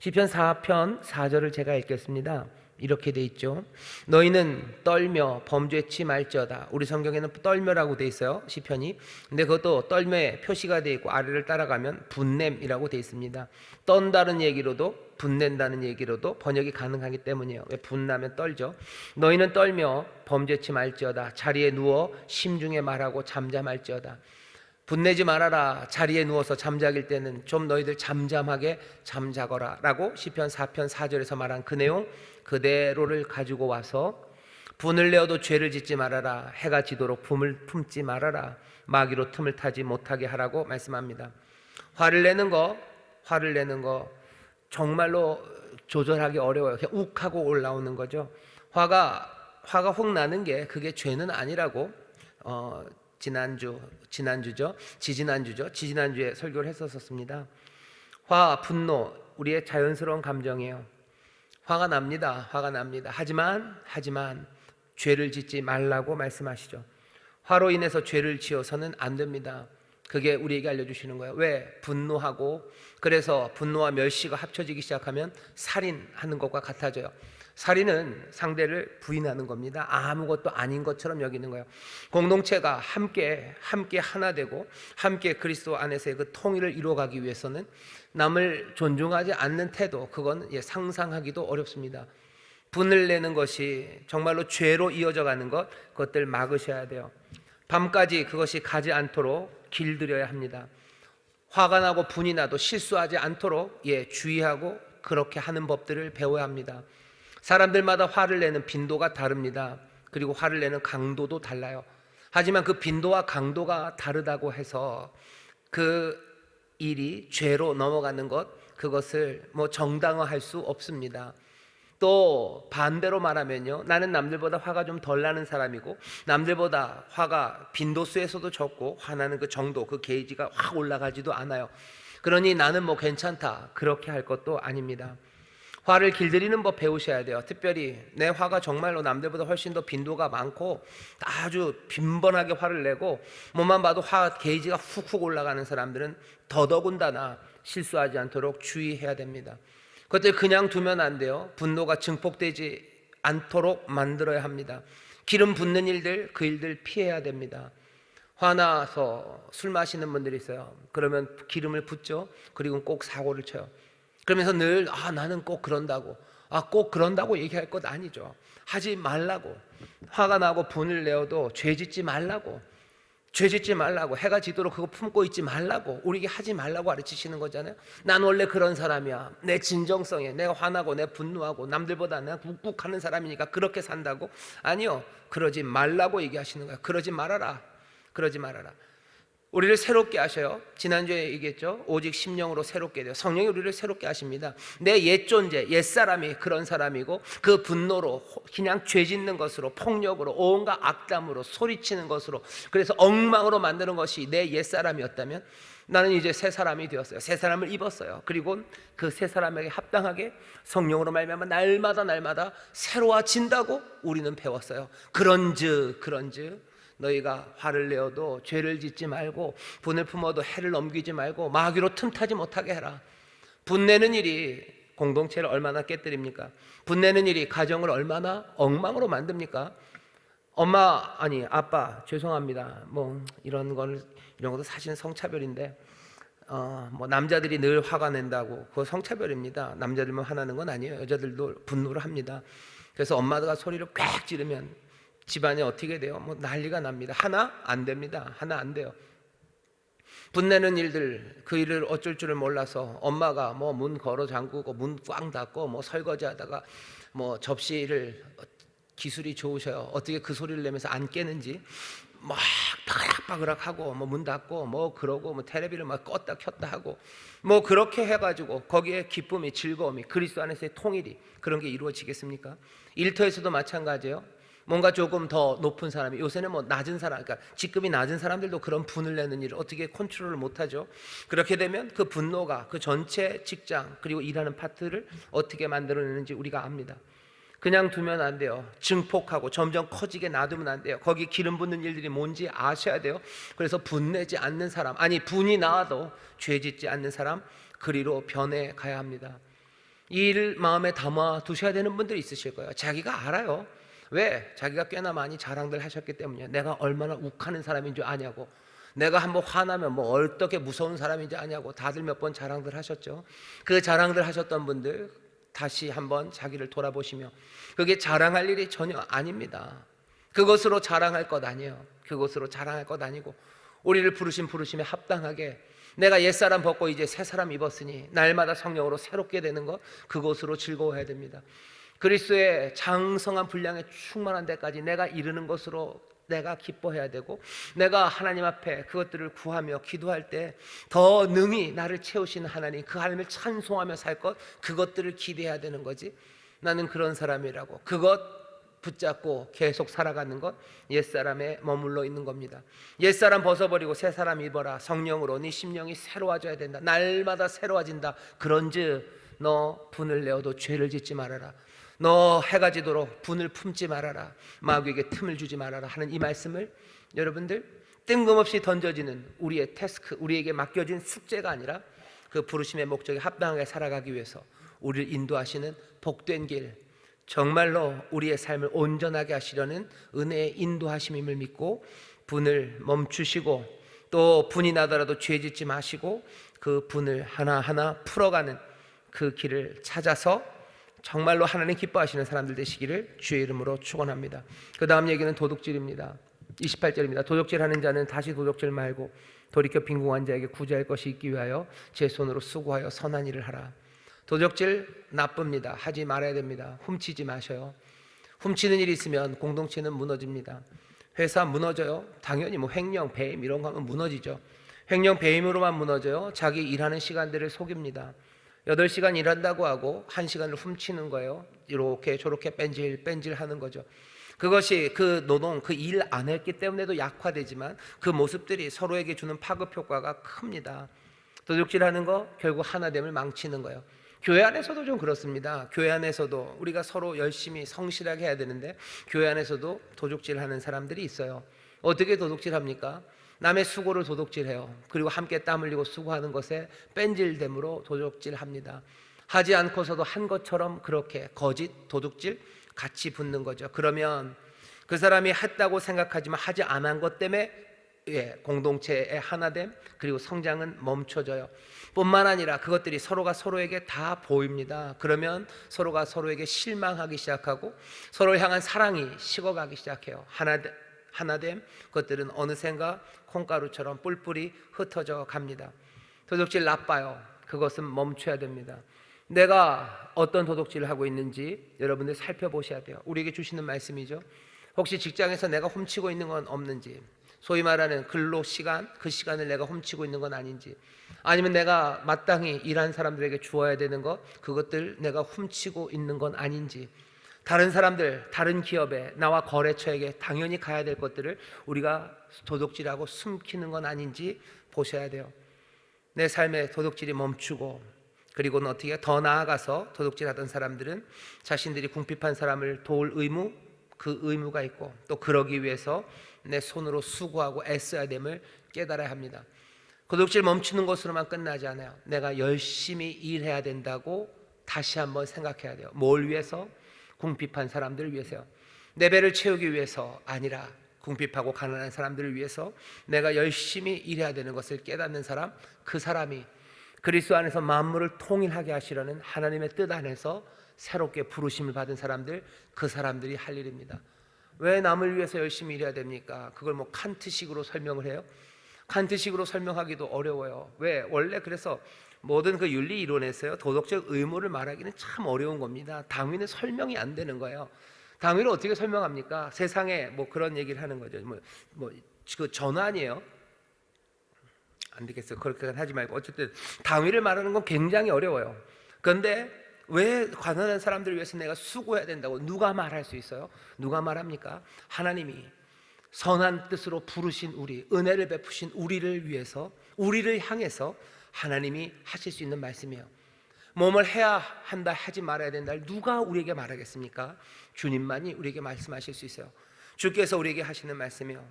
시편 4편 4절을 제가 읽겠습니다. 이렇게 돼 있죠. 너희는 떨며 범죄치 말지어다. 우리 성경에는 떨며라고 돼 있어요, 시편이. 근데 그것도 떨며에 표시가 돼 있고 아래를 따라가면 분냄이라고 돼 있습니다. 떤다는 얘기로도 분낸다는 얘기로도 번역이 가능하기 때문이에요. 왜 분나면 떨죠. 너희는 떨며 범죄치 말지어다. 자리에 누워 심중에 말하고 잠잠할지어다. 분내지 말아라. 자리에 누워서 잠자길 때는 좀 너희들 잠잠하게 잠자거라 라고 시편 4편 4절에서 말한 그 내용 그대로를 가지고 와서 분을 내어도 죄를 짓지 말아라. 해가 지도록 품을 품지 말아라. 마귀로 틈을 타지 못하게 하라고 말씀합니다. 화를 내는 거 정말로 조절하기 어려워요. 그냥 욱하고 올라오는 거죠. 화가 혹 나는 게 그게 죄는 아니라고 지지난주에 설교를 했었습니다. 화, 분노 우리의 자연스러운 감정이에요. 화가 납니다. 하지만 죄를 짓지 말라고 말씀하시죠. 화로 인해서 죄를 지어서는 안 됩니다. 그게 우리에게 알려주시는 거예요. 왜? 분노하고, 그래서 분노와 멸시가 합쳐지기 시작하면 살인하는 것과 같아져요. 살인은 상대를 부인하는 겁니다. 아무것도 아닌 것처럼 여기는 거예요. 공동체가 함께 하나 되고 함께 그리스도 안에서의 그 통일을 이루어가기 위해서는 남을 존중하지 않는 태도, 그건 상상하기도 어렵습니다. 분을 내는 것이 정말로 죄로 이어져 가는 그것들 막으셔야 돼요. 밤까지 그것이 가지 않도록 길들여야 합니다. 화가 나고 분이 나도 실수하지 않도록 주의하고 그렇게 하는 법들을 배워야 합니다. 사람들마다 화를 내는 빈도가 다릅니다. 그리고 화를 내는 강도도 달라요. 하지만 그 빈도와 강도가 다르다고 해서 그 일이 죄로 넘어가는 그것을 정당화할 수 없습니다. 또 반대로 말하면요, 나는 남들보다 화가 좀 덜 나는 사람이고 남들보다 화가 빈도수에서도 적고 화나는 그 정도, 그 게이지가 확 올라가지도 않아요. 그러니 나는 괜찮다, 그렇게 할 것도 아닙니다. 화를 길들이는 법 배우셔야 돼요. 특별히 내 화가 정말로 남들보다 훨씬 더 빈도가 많고 아주 빈번하게 화를 내고 뭐만 봐도 화 게이지가 훅훅 올라가는 사람들은 더더군다나 실수하지 않도록 주의해야 됩니다. 그것들 그냥 두면 안 돼요. 분노가 증폭되지 않도록 만들어야 합니다. 기름 붓는 일들, 그 일들 피해야 됩니다. 화나서 술 마시는 분들이 있어요. 그러면 기름을 붓죠. 그리고 꼭 사고를 쳐요. 그러면서 늘 나는 꼭 그런다고, 꼭 그런다고 얘기할 것 아니죠. 하지 말라고. 화가 나고 분을 내어도 죄 짓지 말라고, 해가 지도록 그거 품고 있지 말라고, 우리에게 하지 말라고 가르치시는 거잖아요. 난 원래 그런 사람이야. 내 진정성에 내가 화나고 내 분노하고 남들보다 내가 묵묵하는 사람이니까 그렇게 산다고? 아니요, 그러지 말라고 얘기하시는 거야. 그러지 말아라. 우리를 새롭게 하셔요. 지난주에 얘기했죠. 오직 심령으로 새롭게 돼요. 성령이 우리를 새롭게 하십니다. 내 옛 존재, 옛사람이 그런 사람이고 그 분노로 그냥 죄 짓는 것으로, 폭력으로, 온갖 악담으로, 소리치는 것으로, 그래서 엉망으로 만드는 것이 내 옛사람이었다면 나는 이제 새 사람이 되었어요. 새 사람을 입었어요. 그리고 그 새 사람에게 합당하게 성령으로 말미암아 날마다 새로워진다고 우리는 배웠어요. 그런즉 너희가 화를 내어도 죄를 짓지 말고 분을 품어도 해를 넘기지 말고 마귀로 틈타지 못하게 해라. 분내는 일이 공동체를 얼마나 깨뜨립니까? 분내는 일이 가정을 얼마나 엉망으로 만듭니까? 아빠 죄송합니다. 이런 것도 사실은 성차별인데 남자들이 늘 화가 낸다고 그거 성차별입니다. 남자들만 화나는 건 아니에요. 여자들도 분노를 합니다. 그래서 엄마가 소리를 꽉 지르면 집안이 어떻게 돼요? 난리가 납니다. 하나 안 됩니다. 하나 안 돼요. 분내는 일들, 그 일을 어쩔 줄을 몰라서 엄마가 문 걸어 잠그고 문 꽝 닫고 설거지하다가 접시를 기술이 좋으셔요. 어떻게 그 소리를 내면서 안 깨는지 막 바그락바그락 하고 문 닫고 그러고 텔레비를 막 껐다 켰다 하고 그렇게 해가지고 거기에 기쁨이, 즐거움이, 그리스도 안에서의 통일이 그런 게 이루어지겠습니까? 일터에서도 마찬가지예요. 뭔가 조금 더 높은 사람이, 요새는 낮은 사람, 그러니까 직급이 낮은 사람들도 그런 분을 내는 일을 어떻게 컨트롤을 못하죠. 그렇게 되면 그 분노가 그 전체 직장 그리고 일하는 파트를 어떻게 만들어내는지 우리가 압니다. 그냥 두면 안 돼요. 증폭하고 점점 커지게 놔두면 안 돼요. 거기 기름 붓는 일들이 뭔지 아셔야 돼요. 그래서 분내지 않는 사람, 분이 나와도 죄 짓지 않는 사람, 그리로 변해 가야 합니다. 이 일을 마음에 담아 두셔야 되는 분들이 있으실 거예요. 자기가 알아요. 왜? 자기가 꽤나 많이 자랑들 하셨기 때문이에요. 내가 얼마나 욱하는 사람인 줄 아냐고, 내가 한번 화나면 어떻게 무서운 사람인지 아냐고 다들 몇 번 자랑들 하셨죠. 그 자랑들 하셨던 분들 다시 한번 자기를 돌아보시며, 그게 자랑할 일이 전혀 아닙니다. 그것으로 자랑할 것 아니에요. 그것으로 자랑할 것 아니고 우리를 부르신 부르심에 합당하게 내가 옛사람 벗고 이제 새사람 입었으니 날마다 성령으로 새롭게 되는 것, 그것으로 즐거워해야 됩니다. 그리스도의 장성한 분량에 충만한 데까지 내가 이르는 것으로 내가 기뻐해야 되고, 내가 하나님 앞에 그것들을 구하며 기도할 때 더 능히 나를 채우시는 하나님, 그 하나님을 찬송하며 살 것, 그것들을 기대해야 되는 거지. 나는 그런 사람이라고 그것 붙잡고 계속 살아가는 것, 옛사람에 머물러 있는 겁니다. 옛사람 벗어버리고 새사람 입어라. 성령으로 네 심령이 새로워져야 된다. 날마다 새로워진다. 그런즉 너 분을 내어도 죄를 짓지 말아라. 너 해가 지도록 분을 품지 말아라. 마귀에게 틈을 주지 말아라 하는 이 말씀을 여러분들 뜬금없이 던져지는 우리의 태스크, 우리에게 맡겨진 숙제가 아니라 그 부르심의 목적에 합당하게 살아가기 위해서 우리를 인도하시는 복된 길, 정말로 우리의 삶을 온전하게 하시려는 은혜의 인도하심임을 믿고 분을 멈추시고, 또 분이 나더라도 죄 짓지 마시고 그 분을 하나하나 풀어가는 그 길을 찾아서 정말로 하나님 기뻐하시는 사람들 되시기를 주의 이름으로 축원합니다. 그 다음 얘기는 도둑질입니다. 28절입니다. 도둑질하는 자는 다시 도둑질 말고 돌이켜 빈궁한 자에게 구제할 것이 있기 위하여 제 손으로 수고하여 선한 일을 하라. 도둑질 나쁩니다. 하지 말아야 됩니다. 훔치지 마셔요. 훔치는 일이 있으면 공동체는 무너집니다. 회사 무너져요. 당연히 뭐 횡령, 배임 이런 거 하면 무너지죠. 횡령, 배임으로만 무너져요. 자기 일하는 시간들을 속입니다. 8시간 일한다고 하고 1시간을 훔치는 거예요. 이렇게 저렇게 뺀질 하는 거죠. 그것이 그 노동, 그 일 안 했기 때문에도 약화되지만 그 모습들이 서로에게 주는 파급 효과가 큽니다. 도둑질하는 거 결국 하나됨을 망치는 거예요. 교회 안에서도 좀 그렇습니다. 교회 안에서도 우리가 서로 열심히 성실하게 해야 되는데 교회 안에서도 도둑질하는 사람들이 있어요. 어떻게 도둑질합니까? 남의 수고를 도둑질해요. 그리고 함께 땀 흘리고 수고하는 것에 뺀질됨으로 도둑질합니다. 하지 않고서도 한 것처럼 그렇게 거짓 도둑질 같이 붙는 거죠. 그러면 그 사람이 했다고 생각하지만 하지 않은 것 때문에 공동체의 하나됨 그리고 성장은 멈춰져요. 뿐만 아니라 그것들이 서로가 서로에게 다 보입니다. 그러면 서로가 서로에게 실망하기 시작하고 서로를 향한 사랑이 식어가기 시작해요. 하나됨 그것들은 어느샌가 콩가루처럼 뿔뿔이 흩어져 갑니다. 도둑질 나빠요. 그것은 멈춰야 됩니다. 내가 어떤 도둑질을 하고 있는지 여러분들 살펴보셔야 돼요. 우리에게 주시는 말씀이죠. 혹시 직장에서 내가 훔치고 있는 건 없는지, 소위 말하는 근로 시간, 그 시간을 내가 훔치고 있는 건 아닌지, 아니면 내가 마땅히 일한 사람들에게 주어야 되는 것, 그것들 내가 훔치고 있는 건 아닌지, 다른 사람들, 다른 기업에, 나와 거래처에게 당연히 가야 될 것들을 우리가 도둑질하고 숨기는 건 아닌지 보셔야 돼요. 내 삶에 도둑질이 멈추고, 그리고는 어떻게 더 나아가서 도둑질하던 사람들은 자신들이 궁핍한 사람을 도울 의무, 그 의무가 있고 또 그러기 위해서 내 손으로 수고하고 애써야 됨을 깨달아야 합니다. 도둑질 멈추는 것으로만 끝나지 않아요. 내가 열심히 일해야 된다고 다시 한번 생각해야 돼요. 뭘 위해서? 궁핍한 사람들을 위해서요. 내 배를 채우기 위해서 아니라 궁핍하고 가난한 사람들을 위해서 내가 열심히 일해야 되는 것을 깨닫는 사람, 그 사람이 그리스도 안에서 만물을 통일하게 하시려는 하나님의 뜻 안에서 새롭게 부르심을 받은 사람들, 그 사람들이 할 일입니다. 왜 남을 위해서 열심히 일해야 됩니까? 그걸 뭐 칸트식으로 설명을 해요? 칸트식으로 설명하기도 어려워요. 왜? 원래 그래서 모든 그 윤리 이론에서요, 도덕적 의무를 말하기는 참 어려운 겁니다. 당위는 설명이 안 되는 거예요. 당위를 어떻게 설명합니까? 세상에 뭐 그런 얘기를 하는 거죠. 그 전환이에요. 안 되겠어요. 그렇게 하지 말고 어쨌든 당위를 말하는 건 굉장히 어려워요. 그런데 왜 가난한 사람들을 위해서 내가 수고해야 된다고 누가 말할 수 있어요? 누가 말합니까? 하나님이 선한 뜻으로 부르신 우리, 은혜를 베푸신 우리를 위해서, 우리를 향해서 하나님이 하실 수 있는 말씀이에요. 뭐뭘 해야 한다, 하지 말아야 된다를 누가 우리에게 말하겠습니까? 주님만이 우리에게 말씀하실 수 있어요. 주께서 우리에게 하시는 말씀이요,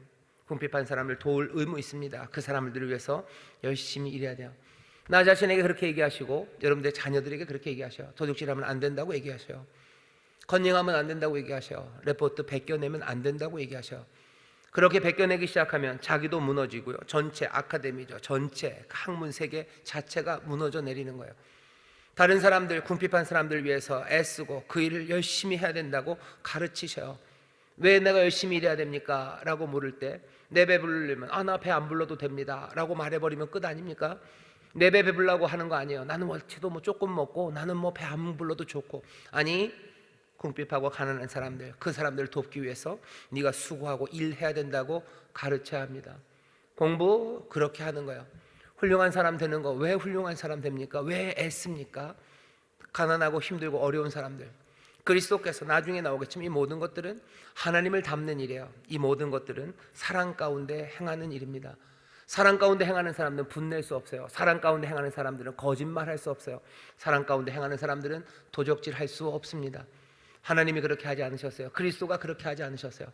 궁핍한 사람을 도울 의무 있습니다. 그 사람들을 위해서 열심히 일해야 돼요. 나 자신에게 그렇게 얘기하시고 여러분들의 자녀들에게 그렇게 얘기하셔요. 도둑질하면 안 된다고 얘기하셔요. 컨닝하면 안 된다고 얘기하셔요. 레포트 베껴내면 안 된다고 얘기하셔요. 그렇게 베껴내기 시작하면 자기도 무너지고요, 전체 아카데미죠, 전체 학문 세계 자체가 무너져 내리는 거예요. 다른 사람들, 궁핍한 사람들 위해서 애쓰고 그 일을 열심히 해야 된다고 가르치셔요. 왜 내가 열심히 일해야 됩니까? 라고 물을 때 내 배 부르려면 나 배 안 불러도 됩니다 라고 말해버리면 끝 아닙니까? 내 배 배불라고 하는 거 아니에요. 나는 월치도 뭐 조금 먹고 나는 뭐 배 안 불러도 좋고. 아니, 궁핍하고 가난한 사람들, 그 사람들을 돕기 위해서 네가 수고하고 일해야 된다고 가르쳐야 합니다. 공부 그렇게 하는 거예요. 훌륭한 사람 되는 거 왜 훌륭한 사람 됩니까? 왜 애씁니까? 가난하고 힘들고 어려운 사람들, 그리스도께서 나중에 나오겠지만 이 모든 것들은 하나님을 닮는 일이에요. 이 모든 것들은 사랑 가운데 행하는 일입니다. 사랑 가운데 행하는 사람들은 분낼 수 없어요. 사랑 가운데 행하는 사람들은 거짓말할 수 없어요. 사랑 가운데 행하는 사람들은 도적질할 수 없습니다. 하나님이 그렇게 하지 않으셨어요. 그리스도가 그렇게 하지 않으셨어요.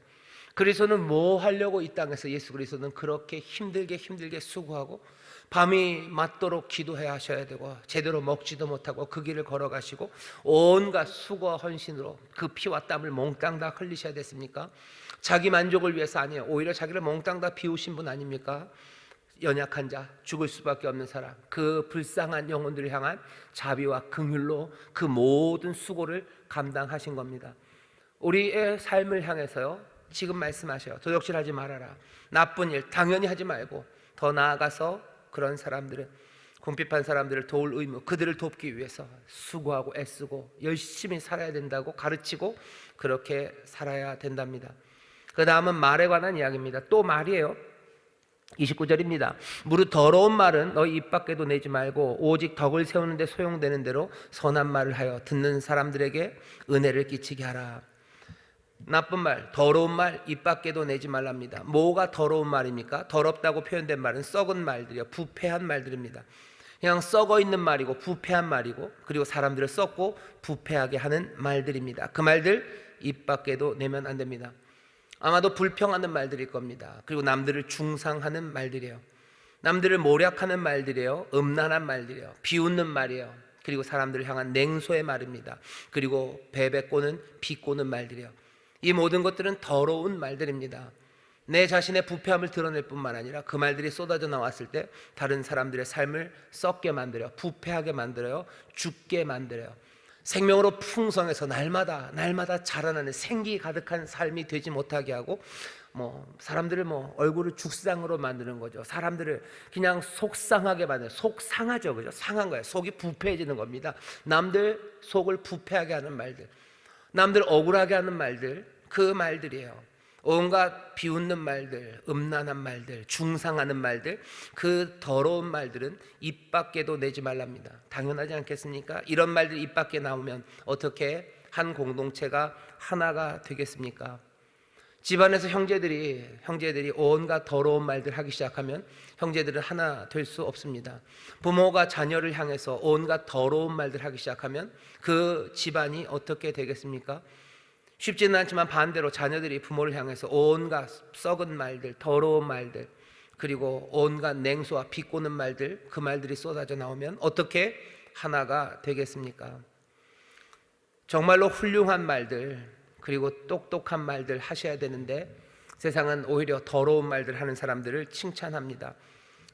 그리스도는 뭐 하려고 이 땅에서, 예수 그리스도는 그렇게 힘들게 수고하고 밤이 맞도록 기도해야 하셔야 되고 제대로 먹지도 못하고 그 길을 걸어가시고 온갖 수고와 헌신으로 그 피와 땀을 몽땅 다 흘리셔야 됐습니까? 자기 만족을 위해서 아니에요. 오히려 자기를 몽땅 다 비우신 분 아닙니까? 연약한 자, 죽을 수밖에 없는 사람, 그 불쌍한 영혼들을 향한 자비와 긍휼로 그 모든 수고를 감당하신 겁니다. 우리의 삶을 향해서요, 지금 말씀하셔요. 도적질하지 말아라. 나쁜 일 당연히 하지 말고 더 나아가서 그런 사람들은, 궁핍한 사람들을 도울 의무, 그들을 돕기 위해서 수고하고 애쓰고 열심히 살아야 된다고 가르치고 그렇게 살아야 된답니다. 그 다음은 말에 관한 이야기입니다. 또 말이에요. 29절입니다. 무릇 더러운 말은 너희 입 밖에도 내지 말고 오직 덕을 세우는 데 소용되는 대로 선한 말을 하여 듣는 사람들에게 은혜를 끼치게 하라. 나쁜 말, 더러운 말 입 밖에도 내지 말랍니다. 뭐가 더러운 말입니까? 더럽다고 표현된 말은 썩은 말들이요, 부패한 말들입니다. 그냥 썩어 있는 말이고 부패한 말이고, 그리고 사람들을 썩고 부패하게 하는 말들입니다. 그 말들 입 밖에도 내면 안 됩니다. 아마도 불평하는 말들일 겁니다. 그리고 남들을 중상하는 말들이에요. 남들을 모략하는 말들이에요. 음란한 말들이에요. 비웃는 말이에요. 그리고 사람들을 향한 냉소의 말입니다. 그리고 베베꼬는 비꼬는 말들이에요. 이 모든 것들은 더러운 말들입니다. 내 자신의 부패함을 드러낼 뿐만 아니라 그 말들이 쏟아져 나왔을 때 다른 사람들의 삶을 썩게 만들어요. 부패하게 만들어요. 죽게 만들어요. 생명으로 풍성해서 날마다 자라나는 생기 가득한 삶이 되지 못하게 하고, 사람들을 얼굴을 죽상으로 만드는 거죠. 사람들을 그냥 속상하게 만드는, 속상하죠, 그죠? 상한 거예요. 속이 부패해지는 겁니다. 남들 속을 부패하게 하는 말들, 남들 억울하게 하는 말들, 그 말들이에요. 온갖 비웃는 말들, 음란한 말들, 중상하는 말들, 그 더러운 말들은 입 밖에도 내지 말랍니다. 당연하지 않겠습니까? 이런 말들이 입 밖에 나오면 어떻게 한 공동체가 하나가 되겠습니까? 집안에서 형제들이 온갖 더러운 말들 하기 시작하면 형제들은 하나 될 수 없습니다. 부모가 자녀를 향해서 온갖 더러운 말들 하기 시작하면 그 집안이 어떻게 되겠습니까? 쉽지는 않지만 반대로 자녀들이 부모를 향해서 온갖 썩은 말들, 더러운 말들, 그리고 온갖 냉소와 비꼬는 말들, 그 말들이 쏟아져 나오면 어떻게 하나가 되겠습니까? 정말로 훌륭한 말들, 그리고 똑똑한 말들 하셔야 되는데 세상은 오히려 더러운 말들 하는 사람들을 칭찬합니다.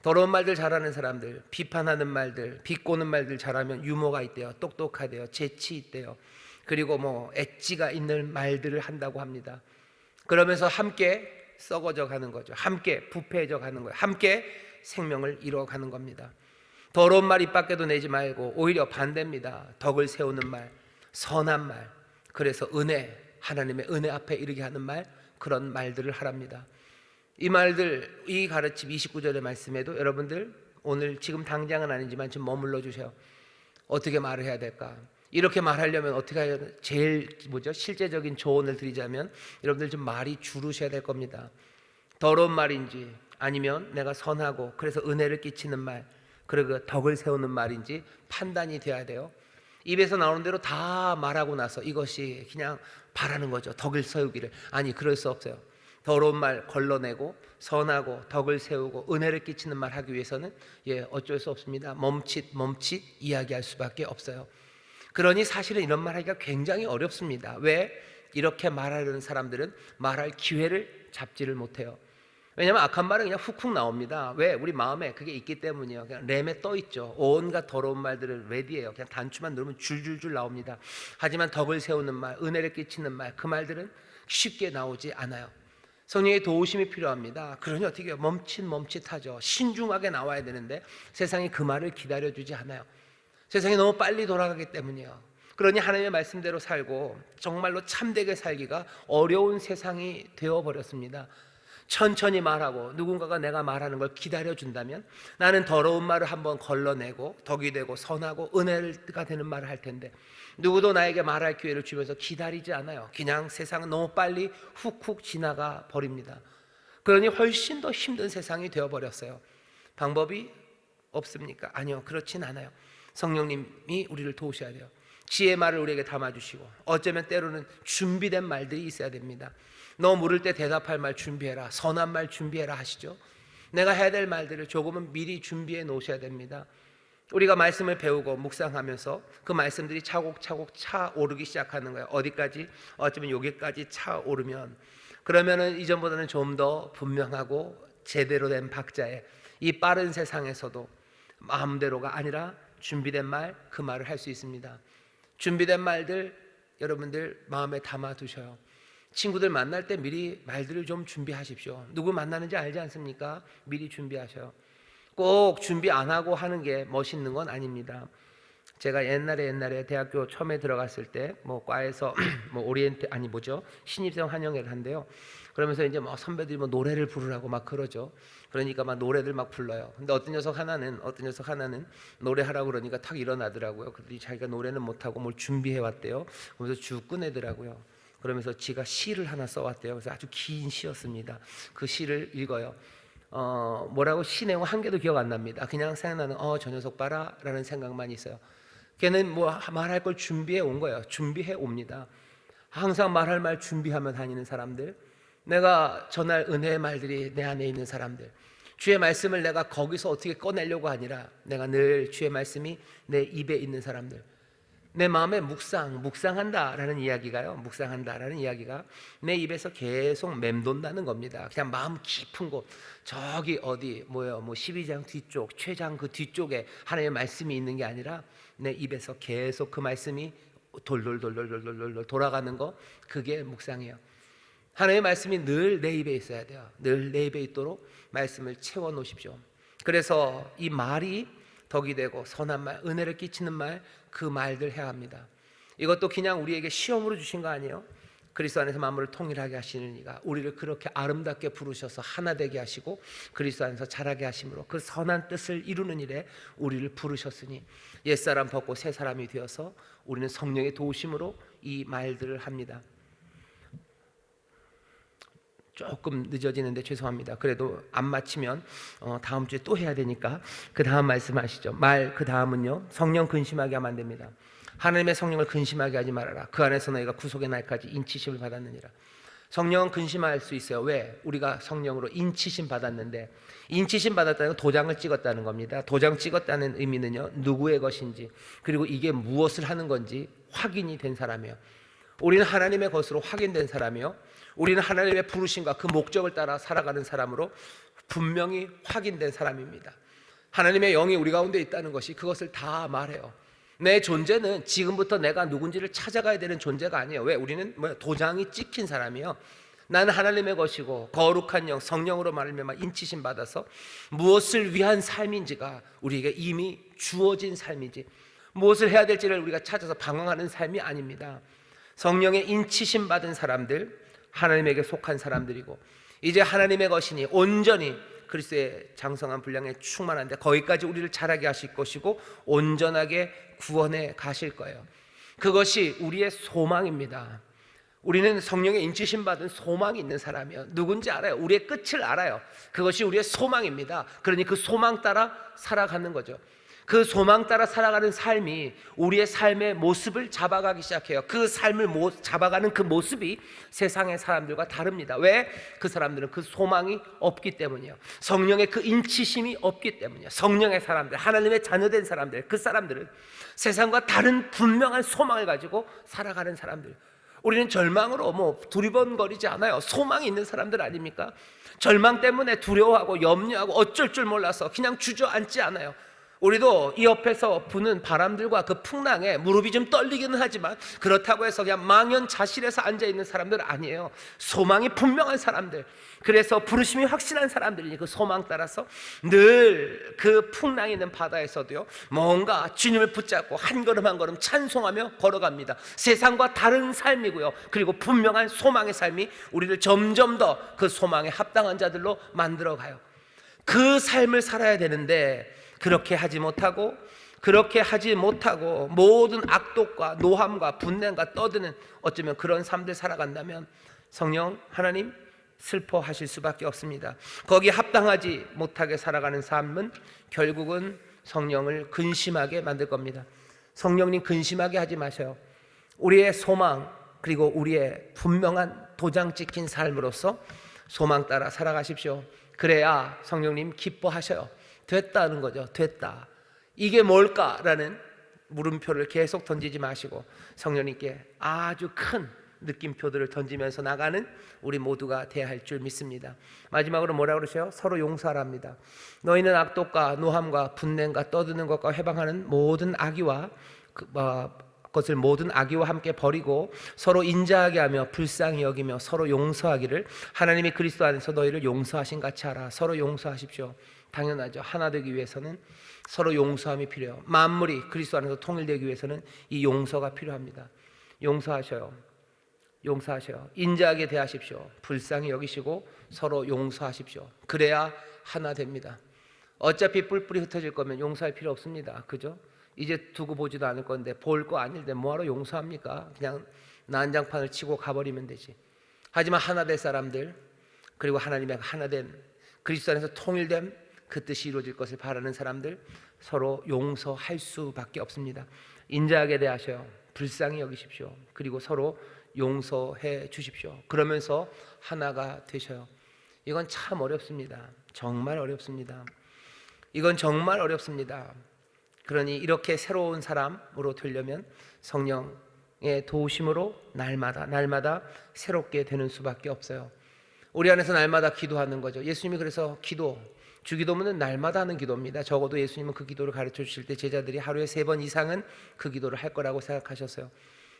더러운 말들 잘하는 사람들, 비판하는 말들, 비꼬는 말들 잘하면 유머가 있대요. 똑똑하대요. 재치 있대요. 그리고 엣지가 있는 말들을 한다고 합니다. 그러면서 함께 썩어져 가는 거죠. 함께 부패해져 가는 거예요. 함께 생명을 잃어가는 겁니다. 더러운 말 입 밖에도 내지 말고 오히려 반대입니다. 덕을 세우는 말, 선한 말, 그래서 은혜, 하나님의 은혜 앞에 이르게 하는 말, 그런 말들을 하랍니다. 이 말들, 이 가르침 29절의 말씀에도 여러분들 오늘 지금 당장은 아니지만 좀 머물러 주세요. 어떻게 말을 해야 될까? 이렇게 말하려면 어떻게 해야 되나? 제일 실제적인 조언을 드리자면 여러분들 좀 말이 주르셔야 될 겁니다. 더러운 말인지 아니면 내가 선하고 그래서 은혜를 끼치는 말, 그리고 덕을 세우는 말인지 판단이 돼야 돼요. 입에서 나오는 대로 다 말하고 나서 이것이 그냥 바라는 거죠. 덕을 세우기를. 아니, 그럴 수 없어요. 더러운 말 걸러내고 선하고 덕을 세우고 은혜를 끼치는 말 하기 위해서는 어쩔 수 없습니다. 멈칫 이야기할 수밖에 없어요. 그러니 사실은 이런 말 하기가 굉장히 어렵습니다. 왜? 이렇게 말하려는 사람들은 말할 기회를 잡지를 못해요. 왜냐하면 악한 말은 그냥 훅훅 나옵니다. 왜? 우리 마음에 그게 있기 때문이에요. 그냥 램에 떠 있죠. 온갖 더러운 말들은 레디예요. 그냥 단추만 누르면 줄줄줄 나옵니다. 하지만 덕을 세우는 말, 은혜를 끼치는 말, 그 말들은 쉽게 나오지 않아요. 성령의 도우심이 필요합니다. 그러니 어떻게 해요? 멈칫멈칫하죠. 신중하게 나와야 되는데 세상이 그 말을 기다려주지 않아요. 세상이 너무 빨리 돌아가기 때문이에요. 그러니 하나님의 말씀대로 살고 정말로 참되게 살기가 어려운 세상이 되어버렸습니다. 천천히 말하고 누군가가 내가 말하는 걸 기다려준다면 나는 더러운 말을 한번 걸러내고 덕이 되고 선하고 은혜가 되는 말을 할 텐데, 누구도 나에게 말할 기회를 주면서 기다리지 않아요. 그냥 세상은 너무 빨리 훅훅 지나가 버립니다. 그러니 훨씬 더 힘든 세상이 되어버렸어요. 방법이 없습니까? 아니요, 그렇진 않아요. 성령님이 우리를 도우셔야 돼요. 지혜의 말을 우리에게 담아주시고, 어쩌면 때로는 준비된 말들이 있어야 됩니다. 너 물을 때 대답할 말 준비해라, 선한 말 준비해라 하시죠. 내가 해야 될 말들을 조금은 미리 준비해 놓으셔야 됩니다. 우리가 말씀을 배우고 묵상하면서 그 말씀들이 차곡차곡 차오르기 시작하는 거예요. 어디까지? 어쩌면 여기까지 차오르면, 그러면은 이전보다는 좀 더 분명하고 제대로 된 박자에 이 빠른 세상에서도 마음대로가 아니라 준비된 말, 그 말을 할 수 있습니다. 준비된 말들 여러분들 마음에 담아두셔요. 친구들 만날 때 미리 말들을 좀 준비하십시오. 누구 만나는지 알지 않습니까? 미리 준비하셔요. 꼭 준비 안 하고 하는 게 멋있는 건 아닙니다. 제가 옛날에 대학교 처음에 들어갔을 때 과에서 신입생 환영회를 한대요. 그러면서 이제 선배들이 노래를 부르라고 막 그러죠. 그러니까 막 노래들 막 불러요. 근데 어떤 녀석 하나는 노래하라고 그러니까 탁 일어나더라고요. 그랬더니 자기가 노래는 못하고 뭘 준비해 왔대요. 그러면서 쭉 꺼내더라고요. 그러면서 지가 시를 하나 써왔대요. 그래서 아주 긴 시였습니다. 그 시를 읽어요. 뭐라고 시 내용 한 개도 기억 안 납니다. 그냥 생각나는 저 녀석 봐라 라는 생각만 있어요. 걔는 말할 걸 준비해 온 거예요. 준비해 옵니다. 항상 말할 말 준비하며 다니는 사람들, 내가 전할 은혜의 말들이 내 안에 있는 사람들, 주의 말씀을 내가 거기서 어떻게 꺼내려고 아니라 내가 늘 주의 말씀이 내 입에 있는 사람들, 내 마음에 묵상한다라는 이야기가 내 입에서 계속 맴돈다는 겁니다. 그냥 마음 깊은 곳, 저기 어디 12장 뒤쪽, 최장 그 뒤쪽에 하나님의 말씀이 있는 게 아니라 내 입에서 계속 그 말씀이 돌돌 돌아가는 거, 그게 묵상이에요. 하나님의 말씀이 늘 내 입에 있어야 돼요. 늘 내 입에 있도록 말씀을 채워 놓으십시오. 그래서 이 말이 덕이 되고 선한 말, 은혜를 끼치는 말, 그 말들 해야 합니다. 이것도 그냥 우리에게 시험으로 주신 거 아니에요? 그리스도 안에서 만물을 통일하게 하시는 이가 우리를 그렇게 아름답게 부르셔서 하나 되게 하시고 그리스도 안에서 자라게 하심으로 그 선한 뜻을 이루는 일에 우리를 부르셨으니 옛사람 벗고 새 사람이 되어서 우리는 성령의 도우심으로 이 말들을 합니다. 조금 늦어지는데 죄송합니다. 그래도 안 마치면 다음 주에 또 해야 되니까 그 다음 말씀하시죠. 그 다음은요, 성령 근심하게 하면 안 됩니다. 하나님의 성령을 근심하게 하지 말아라. 그 안에서 너희가 구속의 날까지 인치심을 받았느니라. 성령은 근심할 수 있어요. 왜? 우리가 성령으로 인치심 받았는데, 인치심 받았다는 건 도장을 찍었다는 겁니다. 도장 찍었다는 의미는요, 누구의 것인지 그리고 이게 무엇을 하는 건지 확인이 된 사람이에요. 우리는 하나님의 것으로 확인된 사람이요, 우리는 하나님의 부르심과 그 목적을 따라 살아가는 사람으로 분명히 확인된 사람입니다. 하나님의 영이 우리 가운데 있다는 것이 그것을 다 말해요. 내 존재는 지금부터 내가 누군지를 찾아가야 되는 존재가 아니에요. 왜? 우리는 도장이 찍힌 사람이에요. 나는 하나님의 것이고 거룩한 영, 성령으로 말미암아 인치심 받아서 무엇을 위한 삶인지가 우리에게 이미 주어진 삶이지, 무엇을 해야 될지를 우리가 찾아서 방황하는 삶이 아닙니다. 성령의 인치심 받은 사람들, 하나님에게 속한 사람들이고 이제 하나님의 것이니 온전히 그리스도의 장성한 분량에 충만한데 거기까지 우리를 자라게 하실 것이고 온전하게 구원해 가실 거예요. 그것이 우리의 소망입니다. 우리는 성령의 인치심 받은 소망이 있는 사람이에요. 누군지 알아요. 우리의 끝을 알아요. 그것이 우리의 소망입니다. 그러니 그 소망 따라 살아가는 거죠. 그 소망 따라 살아가는 삶이 우리의 삶의 모습을 잡아가기 시작해요. 그 삶을 잡아가는 그 모습이 세상의 사람들과 다릅니다. 왜? 그 사람들은 그 소망이 없기 때문이에요. 성령의 그 인치심이 없기 때문이에요. 성령의 사람들, 하나님의 자녀된 사람들, 그 사람들은 세상과 다른 분명한 소망을 가지고 살아가는 사람들. 우리는 절망으로 두리번거리지 않아요. 소망이 있는 사람들 아닙니까? 절망 때문에 두려워하고 염려하고 어쩔 줄 몰라서 그냥 주저앉지 않아요. 우리도 이 옆에서 부는 바람들과 그 풍랑에 무릎이 좀 떨리기는 하지만 그렇다고 해서 그냥 망연자실해서 앉아있는 사람들 아니에요. 소망이 분명한 사람들, 그래서 부르심이 확실한 사람들이니 그 소망 따라서 늘 그 풍랑이 있는 바다에서도요 뭔가 주님을 붙잡고 한 걸음 한 걸음 찬송하며 걸어갑니다. 세상과 다른 삶이고요, 그리고 분명한 소망의 삶이 우리를 점점 더 그 소망에 합당한 자들로 만들어가요. 그 삶을 살아야 되는데 그렇게 하지 못하고 모든 악독과 노함과 분냄과 떠드는 어쩌면 그런 삶들 살아간다면 성령 하나님 슬퍼하실 수밖에 없습니다. 거기에 합당하지 못하게 살아가는 삶은 결국은 성령을 근심하게 만들 겁니다. 성령님 근심하게 하지 마셔요. 우리의 소망, 그리고 우리의 분명한 도장 찍힌 삶으로서 소망 따라 살아가십시오. 그래야 성령님 기뻐하셔요. 됐다는 거죠. 됐다. 이게 뭘까라는 물음표를 계속 던지지 마시고 성령님께 아주 큰 느낌표들을 던지면서 나가는 우리 모두가 돼야 할 줄 믿습니다. 마지막으로 뭐라고 그러세요? 서로 용서하랍니다. 너희는 악독과 노함과 분냄과 떠드는 것과 해방하는 모든 악의와 것을 모든 악의와 함께 버리고 서로 인자하게 하며 불쌍히 여기며 서로 용서하기를 하나님이 그리스도 안에서 너희를 용서하신 같이 하라. 서로 용서하십시오. 당연하죠. 하나 되기 위해서는 서로 용서함이 필요해요. 만물이 그리스도 안에서 통일되기 위해서는 이 용서가 필요합니다. 용서하셔요. 인자하게 대하십시오. 불쌍히 여기시고 서로 용서하십시오. 그래야 하나 됩니다. 어차피 뿔뿔이 흩어질 거면 용서할 필요 없습니다. 그죠? 이제 두고 보지도 않을 건데, 볼 거 아닐 때 뭐하러 용서합니까? 그냥 난장판을 치고 가버리면 되지. 하지만 하나 될 사람들, 그리고 하나님의 하나 된 그리스도 안에서 통일된 그 뜻이 이루어질 것을 바라는 사람들, 서로 용서할 수밖에 없습니다. 인자하게 대하셔요. 불쌍히 여기십시오. 그리고 서로 용서해 주십시오. 그러면서 하나가 되셔요. 이건 참 어렵습니다. 정말 어렵습니다. 이건 정말 어렵습니다. 그러니 이렇게 새로운 사람으로 되려면 성령의 도우심으로 날마다 새롭게 되는 수밖에 없어요. 우리 안에서 날마다 기도하는 거죠. 예수님이 그래서 주기도문은 날마다 하는 기도입니다. 적어도 예수님은 그 기도를 가르쳐 주실 때 제자들이 하루에 3번 이상은 그 기도를 할 거라고 생각하셨어요.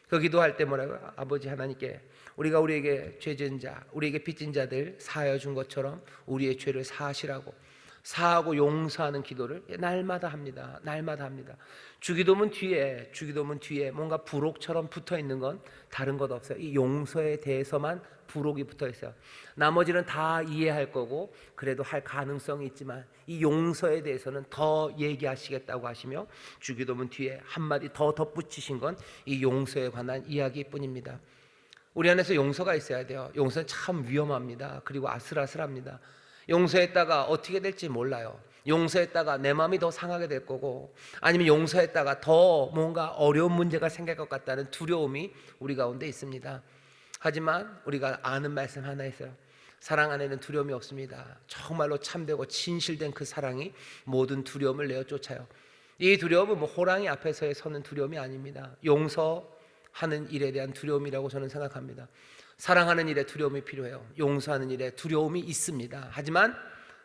그 기도할 때 뭐라고요? 아버지 하나님께 우리가 우리에게 죄진 자, 우리에게 빚진 자들 사하여 준 것처럼 우리의 죄를 사하시라고, 사하고 용서하는 기도를 날마다 합니다. 주기도문 뒤에 뭔가 부록처럼 붙어 있는 건 다른 것 없어요. 이 용서에 대해서만 부록이 붙어 있어요. 나머지는 다 이해할 거고 그래도 할 가능성이 있지만 이 용서에 대해서는 더 얘기하시겠다고 하시며 주기도문 뒤에 한마디 더 덧붙이신 건 이 용서에 관한 이야기뿐입니다. 우리 안에서 용서가 있어야 돼요. 용서는 참 위험합니다. 그리고 아슬아슬합니다. 용서했다가 어떻게 될지 몰라요. 용서했다가 내 마음이 더 상하게 될 거고, 아니면 용서했다가 더 뭔가 어려운 문제가 생길 것 같다는 두려움이 우리 가운데 있습니다. 하지만 우리가 아는 말씀 하나 있어요. 사랑 안에는 두려움이 없습니다. 정말로 참되고 진실된 그 사랑이 모든 두려움을 내어 쫓아요. 이 두려움은 호랑이 앞에서의 서는 두려움이 아닙니다. 용서하는 일에 대한 두려움이라고 저는 생각합니다. 사랑하는 일에 두려움이 필요해요. 용서하는 일에 두려움이 있습니다. 하지만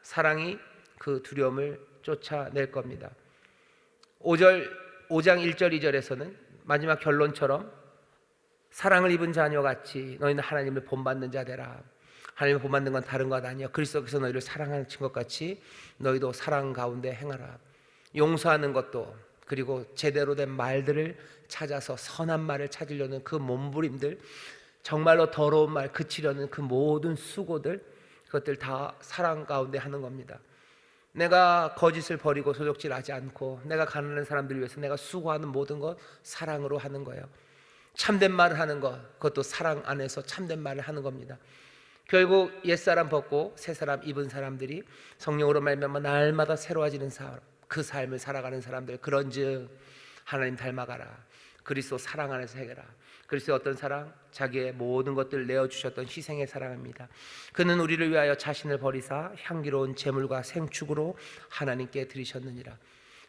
사랑이 그 두려움을 쫓아낼 겁니다. 5장 1절 2절에서는 마지막 결론처럼 사랑을 입은 자녀같이 너희는 하나님을 본받는 자 되라. 하나님을 본받는 건 다른 것 아니야. 그리스도께서 너희를 사랑하는 것 같이 너희도 사랑 가운데 행하라. 용서하는 것도, 그리고 제대로 된 말들을 찾아서 선한 말을 찾으려는 그 몸부림들, 정말로 더러운 말 그치려는 그 모든 수고들, 그것들 다 사랑 가운데 하는 겁니다. 내가 거짓을 버리고 소적질하지 않고 내가 가난한 사람들을 위해서 내가 수고하는 모든 것 사랑으로 하는 거예요. 참된 말을 하는 것, 그것도 사랑 안에서 참된 말을 하는 겁니다. 결국 옛사람 벗고 새사람 입은 사람들이 성령으로 말미암아 날마다 새로워지는 사람, 그 삶을 살아가는 사람들, 그런즉 하나님 닮아가라. 그리스도 사랑 안에서 해라. 그리스도의 어떤 사랑? 자기의 모든 것들을 내어주셨던 희생의 사랑입니다. 그는 우리를 위하여 자신을 버리사 향기로운 제물과 생축으로 하나님께 드리셨느니라.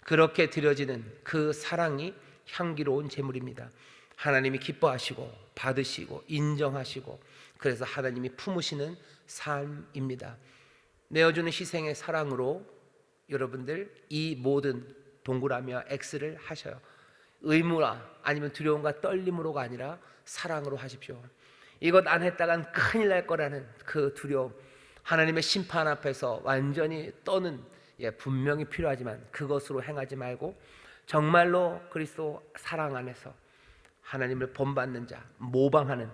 그렇게 드려지는 그 사랑이 향기로운 제물입니다. 하나님이 기뻐하시고 받으시고 인정하시고, 그래서 하나님이 품으시는 삶입니다. 내어주는 희생의 사랑으로 여러분들 이 모든 동그라미와 X를 하셔요. 의무라 아니면 두려움과 떨림으로가 아니라 사랑으로 하십시오. 이것 안 했다간 큰일 날 거라는 그 두려움, 하나님의 심판 앞에서 완전히 떠는 분명히 필요하지만 그것으로 행하지 말고 정말로 그리스도 사랑 안에서 하나님을 본받는 자, 모방하는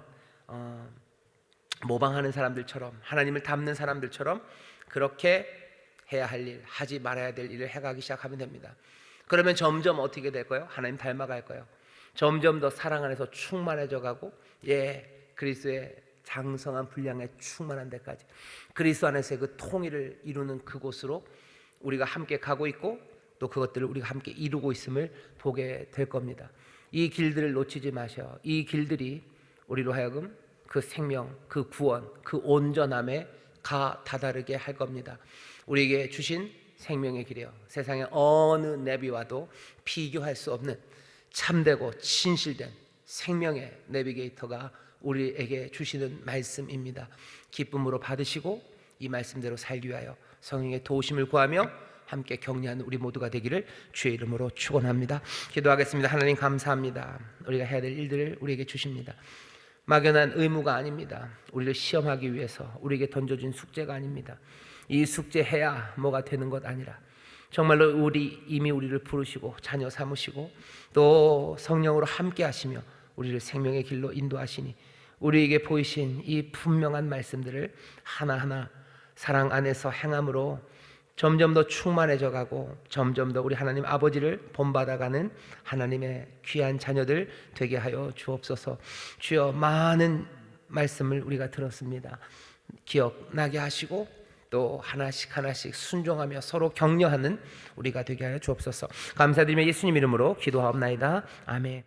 사람들처럼, 하나님을 닮는 사람들처럼 그렇게 해야 할 일, 하지 말아야 될 일을 해가기 시작하면 됩니다. 그러면 점점 어떻게 될 거예요? 하나님 닮아갈 거예요. 점점 더 사랑 안에서 충만해져 가고 그리스도의 장성한 분량에 충만한 데까지, 그리스도 안에서의 그 통일을 이루는 그곳으로 우리가 함께 가고 있고 또 그것들을 우리가 함께 이루고 있음을 보게 될 겁니다. 이 길들을 놓치지 마셔. 이 길들이 우리로 하여금 그 생명, 그 구원, 그 온전함에 가 다다르게 할 겁니다. 우리에게 주신 생명의 길이요, 세상의 어느 내비와도 비교할 수 없는 참되고 진실된 생명의 내비게이터가 우리에게 주시는 말씀입니다. 기쁨으로 받으시고 이 말씀대로 살기 위하여 성령의 도우심을 구하며 함께 격려하는 우리 모두가 되기를 주의 이름으로 축원합니다. 기도하겠습니다. 하나님 감사합니다. 우리가 해야 될 일들을 우리에게 주십니다. 막연한 의무가 아닙니다. 우리를 시험하기 위해서 우리에게 던져진 숙제가 아닙니다. 이 숙제해야 뭐가 되는 것 아니라 정말로 이미 우리를 부르시고 자녀 삼으시고 또 성령으로 함께 하시며 우리를 생명의 길로 인도하시니 우리에게 보이신 이 분명한 말씀들을 하나하나 사랑 안에서 행함으로 점점 더 충만해져 가고 점점 더 우리 하나님 아버지를 본받아가는 하나님의 귀한 자녀들 되게 하여 주옵소서. 주여, 많은 말씀을 우리가 들었습니다. 기억나게 하시고 또 하나씩 순종하며 서로 격려하는 우리가 되게 하여 주옵소서. 감사드리며 예수님 이름으로 기도하옵나이다. 아멘.